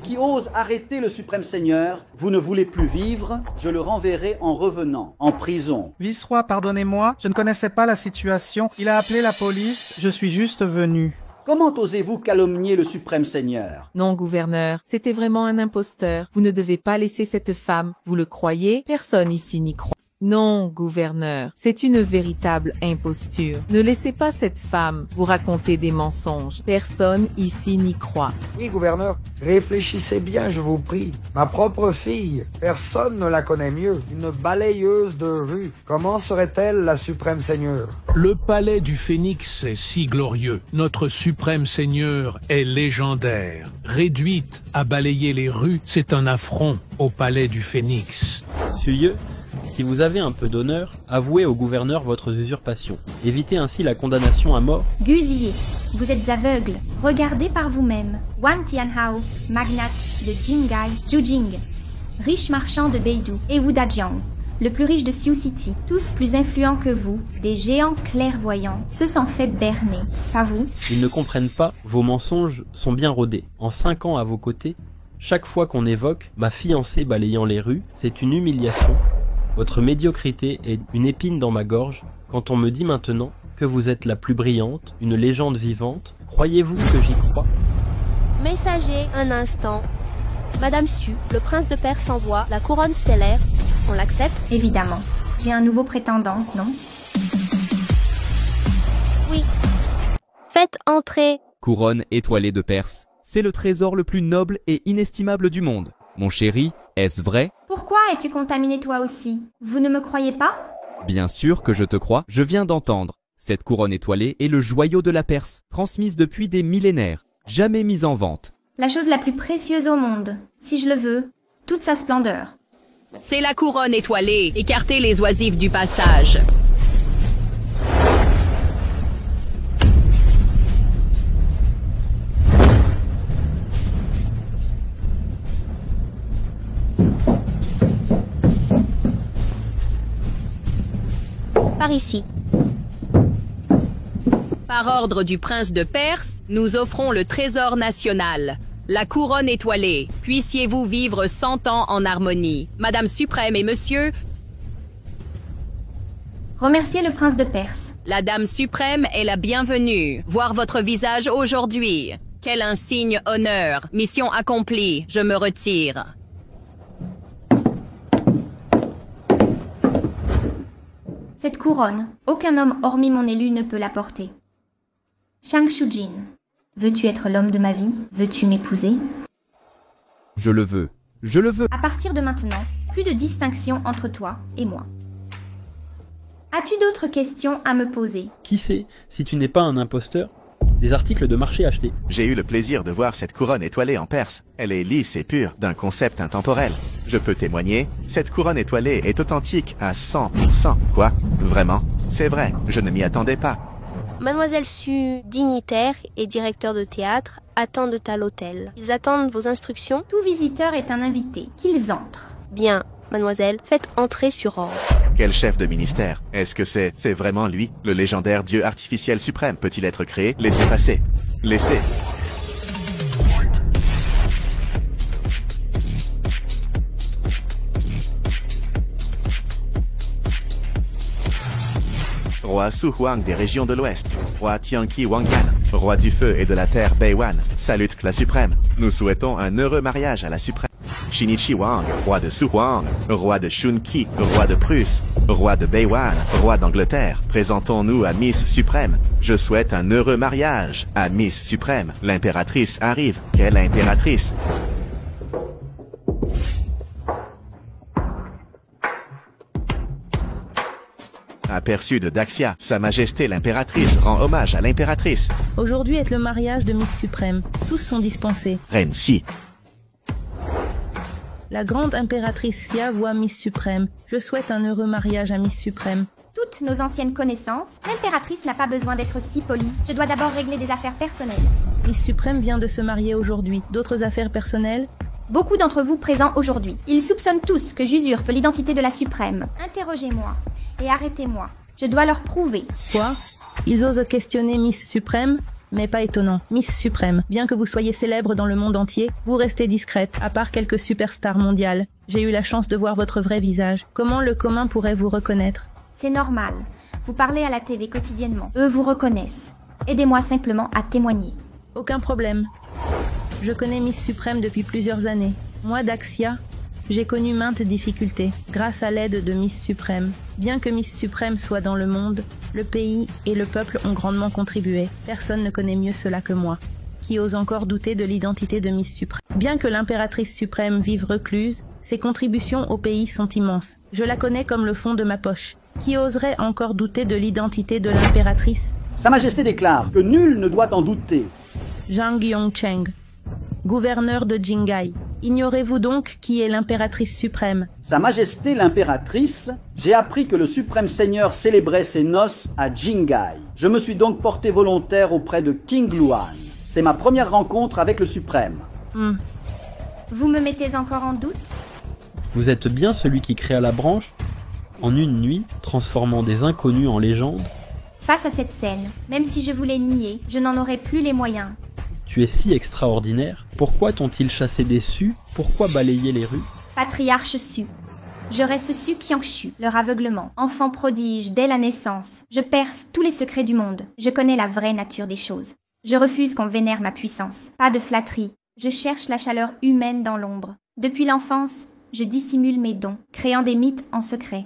Qui ose arrêter le suprême seigneur? Vous ne voulez plus vivre? Je le renverrai en revenant, en prison. Vice-roi, pardonnez-moi, je ne connaissais pas la situation. Il a appelé la police, je suis juste venu. Comment osez-vous calomnier le suprême seigneur? Non, gouverneur, c'était vraiment un imposteur. Vous ne devez pas laisser cette femme. Vous le croyez? Personne ici n'y croit. Non, gouverneur, c'est une véritable imposture. Ne laissez pas cette femme vous raconter des mensonges. Personne ici n'y croit. Oui, gouverneur, réfléchissez bien, je vous prie. Ma propre fille, personne ne la connaît mieux. Une balayeuse de rue. Comment serait-elle la suprême seigneur? Le palais du Phénix est si glorieux. Notre suprême seigneur est légendaire. Réduite à balayer les rues, c'est un affront au palais du Phénix. Suyeux, Si vous avez un peu d'honneur, avouez au gouverneur votre usurpation. Évitez ainsi la condamnation à mort. Guzier, vous êtes aveugle. Regardez par vous-même. Wan Tianhao, magnate de Jingai, Zhujing, riche marchand de Beidou, et Wu Dajiang, le plus riche de Sioux City, tous plus influents que vous, des géants clairvoyants, se sont fait berner. Pas vous? Ils ne comprennent pas, vos mensonges sont bien rodés. En 5 ans à vos côtés, chaque fois qu'on évoque ma fiancée balayant les rues, c'est une humiliation. Votre médiocrité est une épine dans ma gorge quand on me dit maintenant que vous êtes la plus brillante, une légende vivante. Croyez-vous que j'y crois? Messager, un instant. Madame Su, le prince de Perse envoie la couronne stellaire. On l'accepte? Évidemment. J'ai un nouveau prétendant, non? Oui. Faites entrer. Couronne étoilée de Perse. C'est le trésor le plus noble et inestimable du monde. Mon chéri, est-ce vrai? Pourquoi es-tu contaminé toi aussi? Vous ne me croyez pas? Bien sûr que je te crois, je viens d'entendre. Cette couronne étoilée est le joyau de la Perse, transmise depuis des millénaires, jamais mise en vente. La chose la plus précieuse au monde, si je le veux, toute sa splendeur. C'est la couronne étoilée. Écartez les oisifs du passage. Par ici. Par ordre du prince de Perse, nous offrons le trésor national, la couronne étoilée. Puissiez-vous vivre 100 ans en harmonie. Madame suprême et monsieur... Remerciez le prince de Perse. La dame suprême est la bienvenue. Voir votre visage aujourd'hui. Quel insigne honneur. Mission accomplie. Je me retire. Cette couronne, aucun homme hormis mon élu ne peut la porter. Shang Shujin, veux-tu être l'homme de ma vie? Veux-tu m'épouser? Je le veux. Je le veux. À partir de maintenant, plus de distinction entre toi et moi. As-tu d'autres questions à me poser? Qui sait, si tu n'es pas un imposteur? Des articles de marché achetés. J'ai eu le plaisir de voir cette couronne étoilée en Perse. Elle est lisse et pure, d'un concept intemporel. Je peux témoigner, cette couronne étoilée est authentique à 100%. Quoi? Vraiment? C'est vrai, je ne m'y attendais pas. Mademoiselle Su, dignitaire et directeur de théâtre, attendent à l'hôtel. Ils attendent vos instructions? Tout visiteur est un invité. Qu'ils entrent. Bien, mademoiselle, faites entrer sur ordre. Quel chef de ministère? Est-ce que c'est vraiment lui? Le légendaire dieu artificiel suprême peut-il être créé? Laissez passer. Laissez. Roi Su Huang des régions de l'Ouest, roi Tianqi Wangyan, roi du feu et de la terre Beiwan, salute la suprême. Nous souhaitons un heureux mariage à la suprême. Shinichi Wang, roi de Su Huang, roi de Shunqi, roi de Prusse, roi de Beiwan, roi d'Angleterre. Présentons-nous à Miss Suprême. Je souhaite un heureux mariage à Miss Suprême. L'impératrice arrive. Quelle impératrice? Aperçu de Daxia, Sa Majesté l'impératrice rend hommage à l'impératrice. Aujourd'hui est le mariage de Miss Suprême. Tous sont dispensés. Reine Si. La grande impératrice Xia voit Miss Suprême. Je souhaite un heureux mariage à Miss Suprême. Toutes nos anciennes connaissances, l'impératrice n'a pas besoin d'être si polie. Je dois d'abord régler des affaires personnelles. Miss Suprême vient de se marier aujourd'hui. D'autres affaires personnelles? Beaucoup d'entre vous présents aujourd'hui. Ils soupçonnent tous que j'usurpe l'identité de la Suprême. Interrogez-moi et arrêtez-moi. Je dois leur prouver. Quoi? Ils osent questionner Miss Suprême? Mais pas étonnant. Miss Suprême, bien que vous soyez célèbre dans le monde entier, vous restez discrète, à part quelques superstars mondiales. J'ai eu la chance de voir votre vrai visage. Comment le commun pourrait vous reconnaître? C'est normal. Vous parlez à la TV quotidiennement. Eux vous reconnaissent. Aidez-moi simplement à témoigner. Aucun problème. Je connais Miss Suprême depuis plusieurs années. Moi, Daxia, j'ai connu maintes difficultés, grâce à l'aide de Miss Suprême. Bien que Miss Suprême soit dans le monde, le pays et le peuple ont grandement contribué. Personne ne connaît mieux cela que moi, qui ose encore douter de l'identité de Miss Suprême. Bien que l'impératrice suprême vive recluse, ses contributions au pays sont immenses. Je la connais comme le fond de ma poche. Qui oserait encore douter de l'identité de l'impératrice? Sa Majesté déclare que nul ne doit en douter. Zhang Yongcheng, gouverneur de Jingai, Ignorez-vous donc qui est l'impératrice suprême? Sa Majesté l'impératrice, j'ai appris que le suprême seigneur célébrait ses noces à Jingai. Je me suis donc porté volontaire auprès de King Luan. C'est ma première rencontre avec le suprême. Vous me mettez encore en doute? Vous êtes bien celui qui créa la branche, en une nuit, transformant des inconnus en légendes? Face à cette scène, même si je voulais nier, je n'en aurais plus les moyens. Tu es si extraordinaire. Pourquoi t'ont-ils chassé des Sus? Pourquoi balayer les rues? Patriarche Su. Je reste Su Qiangshu, leur aveuglement. Enfant prodige, dès la naissance. Je perce tous les secrets du monde. Je connais la vraie nature des choses. Je refuse qu'on vénère ma puissance. Pas de flatterie. Je cherche la chaleur humaine dans l'ombre. Depuis l'enfance, je dissimule mes dons, créant des mythes en secret.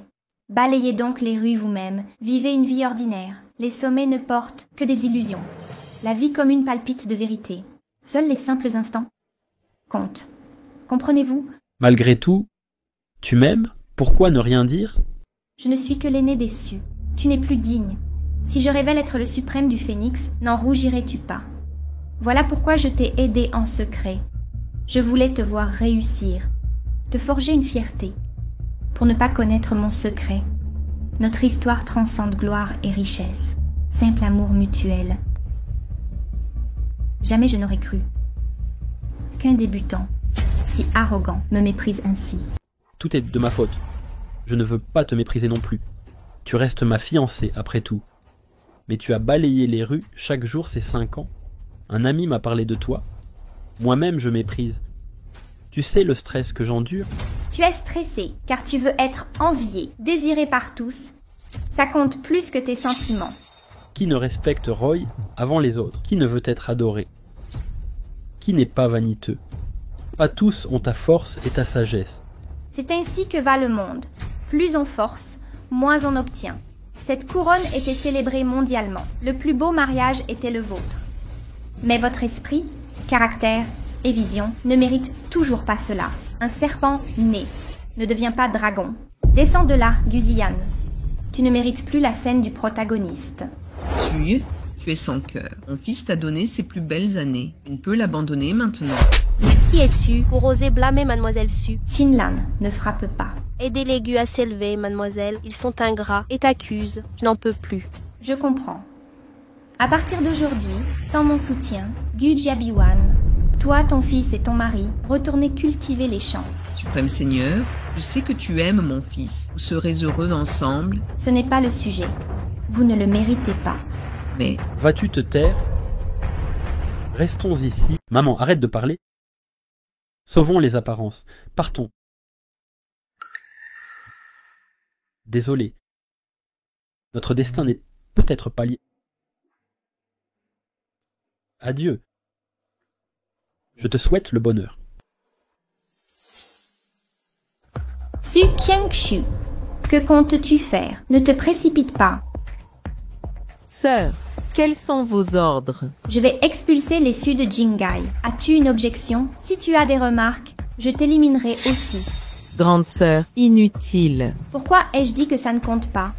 Balayez donc les rues vous-même. Vivez une vie ordinaire. Les sommets ne portent que des illusions. La vie commune palpite de vérité. Seuls les simples instants comptent. Comprenez-vous? Malgré tout, tu m'aimes? Pourquoi ne rien dire? Je ne suis que l'aîné des Sus. Tu n'es plus digne. Si je révèle être le suprême du phénix, n'en rougirais-tu pas? Voilà pourquoi je t'ai aidé en secret. Je voulais te voir réussir, te forger une fierté, pour ne pas connaître mon secret. Notre histoire transcende gloire et richesse, simple amour mutuel. Jamais je n'aurais cru qu'un débutant, si arrogant, me méprise ainsi. Tout est de ma faute. Je ne veux pas te mépriser non plus. Tu restes ma fiancée, après tout. Mais tu as balayé les rues chaque jour ces 5 ans. Un ami m'a parlé de toi. Moi-même, je méprise. Tu sais le stress que j'endure? Tu es stressé, car tu veux être envié, désiré par tous. Ça compte plus que tes sentiments. Qui ne respecte Roy avant les autres? Qui ne veut être adoré? Qui n'est pas vaniteux? Pas tous ont ta force et ta sagesse. C'est ainsi que va le monde. Plus on force, moins on obtient. Cette couronne était célébrée mondialement. Le plus beau mariage était le vôtre. Mais votre esprit, caractère et vision ne méritent toujours pas cela. Un serpent né ne devient pas dragon. Descends de là, Guzian. Tu ne mérites plus la scène du protagoniste. Tu es sans cœur. Mon fils t'a donné ses plus belles années. Tu ne peux l'abandonner maintenant. Qui es-tu pour oser blâmer Mademoiselle Su? Qinlan, ne frappe pas. Aidez les Gu à s'élever, mademoiselle. Ils sont ingrats et t'accusent. Je n'en peux plus. Je comprends. À partir d'aujourd'hui, sans mon soutien, Gu Jiabiwan, toi, ton fils et ton mari, retournez cultiver les champs. Suprême Seigneur, je sais que tu aimes mon fils. Vous serez heureux ensemble. Ce n'est pas le sujet. Vous ne le méritez pas. Mais... Vas-tu te taire? Restons ici. Maman, arrête de parler. Sauvons les apparences. Partons. Désolé. Notre destin n'est peut-être pas lié. Adieu. Je te souhaite le bonheur. Su Qiangshu, que comptes-tu faire? Ne te précipite pas. Sœur, quels sont vos ordres? Je vais expulser les Sus de Jingai. As-tu une objection? Si tu as des remarques, je t'éliminerai aussi. Grande sœur, inutile. Pourquoi ai-je dit que ça ne compte pas?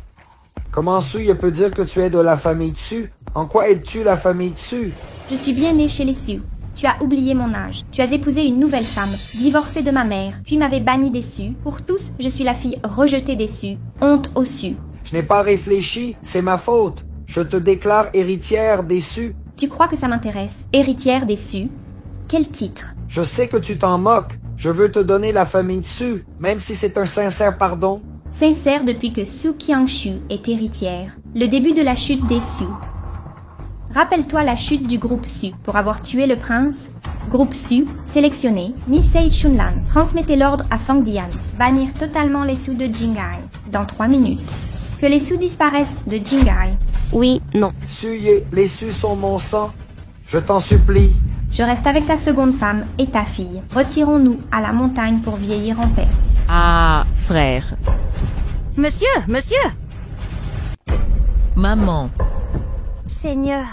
Comment Su peut dire que tu es de la famille Su? En quoi es-tu la famille Su? Je suis bien née chez les Sus. Tu as oublié mon âge. Tu as épousé une nouvelle femme, divorcée de ma mère, puis m'avais banni des Sus. Pour tous, je suis la fille rejetée des Sus. Honte aux Sus. Je n'ai pas réfléchi, c'est ma faute. Je te déclare héritière des Sus. Tu crois que ça m'intéresse? Héritière des Sus? Quel titre? Je sais que tu t'en moques. Je veux te donner la famille Su, même si c'est un sincère pardon. Sincère depuis que Su Qiangshu est héritière. Le début de la chute des Sus. Rappelle-toi la chute du groupe Su. Pour avoir tué le prince, groupe Su, sélectionné, Nisei Chunlan, transmettez l'ordre à Fang Dian. Bannir totalement les Sus de Jingai. Dans 3 minutes. Que les Sus disparaissent de Jingai. Oui, non. Suye, les Sus sont mon sang. Je t'en supplie. Je reste avec ta seconde femme et ta fille. Retirons-nous à la montagne pour vieillir en paix. Ah, frère. Monsieur, monsieur! Maman. Seigneur.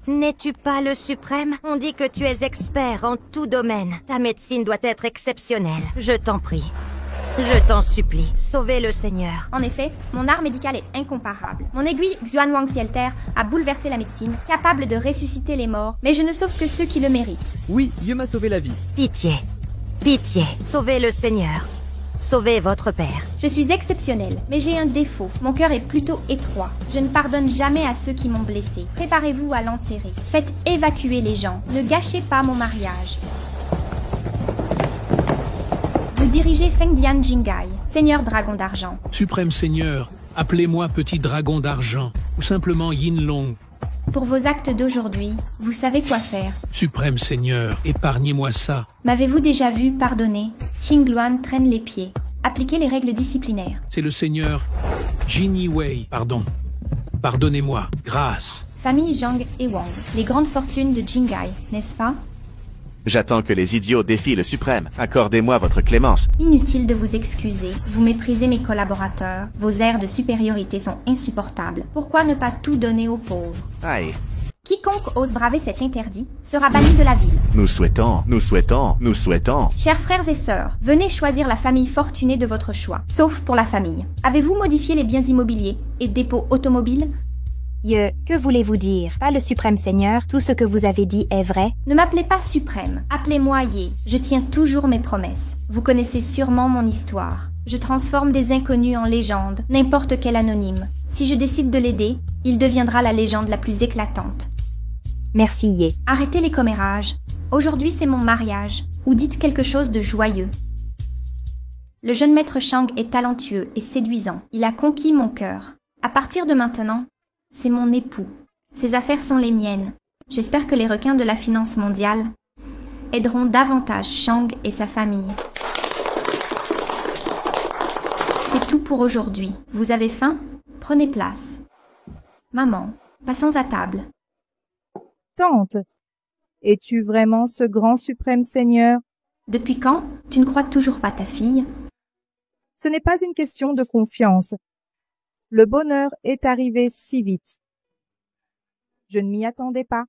N'es-tu pas le suprême? On dit que tu es expert en tout domaine. Ta médecine doit être exceptionnelle. Je t'en prie. Je t'en supplie, sauvez le Seigneur. En effet, mon art médical est incomparable. Mon aiguille Xuan Wang Sielter a bouleversé la médecine, capable de ressusciter les morts, mais je ne sauve que ceux qui le méritent. Oui, Dieu m'a sauvé la vie. Pitié, pitié, sauvez le Seigneur. Sauvez votre père. Je suis exceptionnelle, mais j'ai un défaut. Mon cœur est plutôt étroit. Je ne pardonne jamais à ceux qui m'ont blessé. Préparez-vous à l'enterrer. Faites évacuer les gens. Ne gâchez pas mon mariage. Vous dirigez Fengdian Jingai, Seigneur Dragon d'Argent. Suprême Seigneur, appelez-moi Petit Dragon d'Argent, ou simplement Yin Long. Pour vos actes d'aujourd'hui, vous savez quoi faire. Suprême Seigneur, épargnez-moi ça. M'avez-vous déjà vu pardonner? Qingluan traîne les pieds. Appliquez les règles disciplinaires. C'est le Seigneur Jin Yiwei, pardon. Pardonnez-moi, grâce. Famille Zhang et Wang, les grandes fortunes de Jingai, n'est-ce pas? J'attends que les idiots défient le suprême. Accordez-moi votre clémence. Inutile de vous excuser. Vous méprisez mes collaborateurs. Vos airs de supériorité sont insupportables. Pourquoi ne pas tout donner aux pauvres? Aïe. Quiconque ose braver cet interdit sera banni de la ville. Nous souhaitons. Chers frères et sœurs, venez choisir la famille fortunée de votre choix, sauf pour la famille. Avez-vous modifié les biens immobiliers et dépôts automobiles? Que voulez-vous dire? Pas le suprême Seigneur, tout ce que vous avez dit est vrai? Ne m'appelez pas suprême, appelez-moi Ye. Je tiens toujours mes promesses. Vous connaissez sûrement mon histoire. Je transforme des inconnus en légendes, n'importe quel anonyme. Si je décide de l'aider, il deviendra la légende la plus éclatante. Merci Ye. Arrêtez les commérages. Aujourd'hui c'est mon mariage. Ou dites quelque chose de joyeux. Le jeune maître Shang est talentueux et séduisant. Il a conquis mon cœur. À partir de maintenant, c'est mon époux. Ses affaires sont les miennes. J'espère que les requins de la finance mondiale aideront davantage Shang et sa famille. C'est tout pour aujourd'hui. Vous avez faim? Prenez place. Maman, passons à table. Tante, es-tu vraiment ce grand suprême Seigneur? Depuis quand? Tu ne crois toujours pas ta fille? Ce n'est pas une question de confiance. Le bonheur est arrivé si vite. Je ne m'y attendais pas.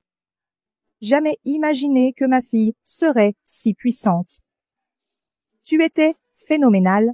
Jamais imaginé que ma fille serait si puissante. Tu étais phénoménale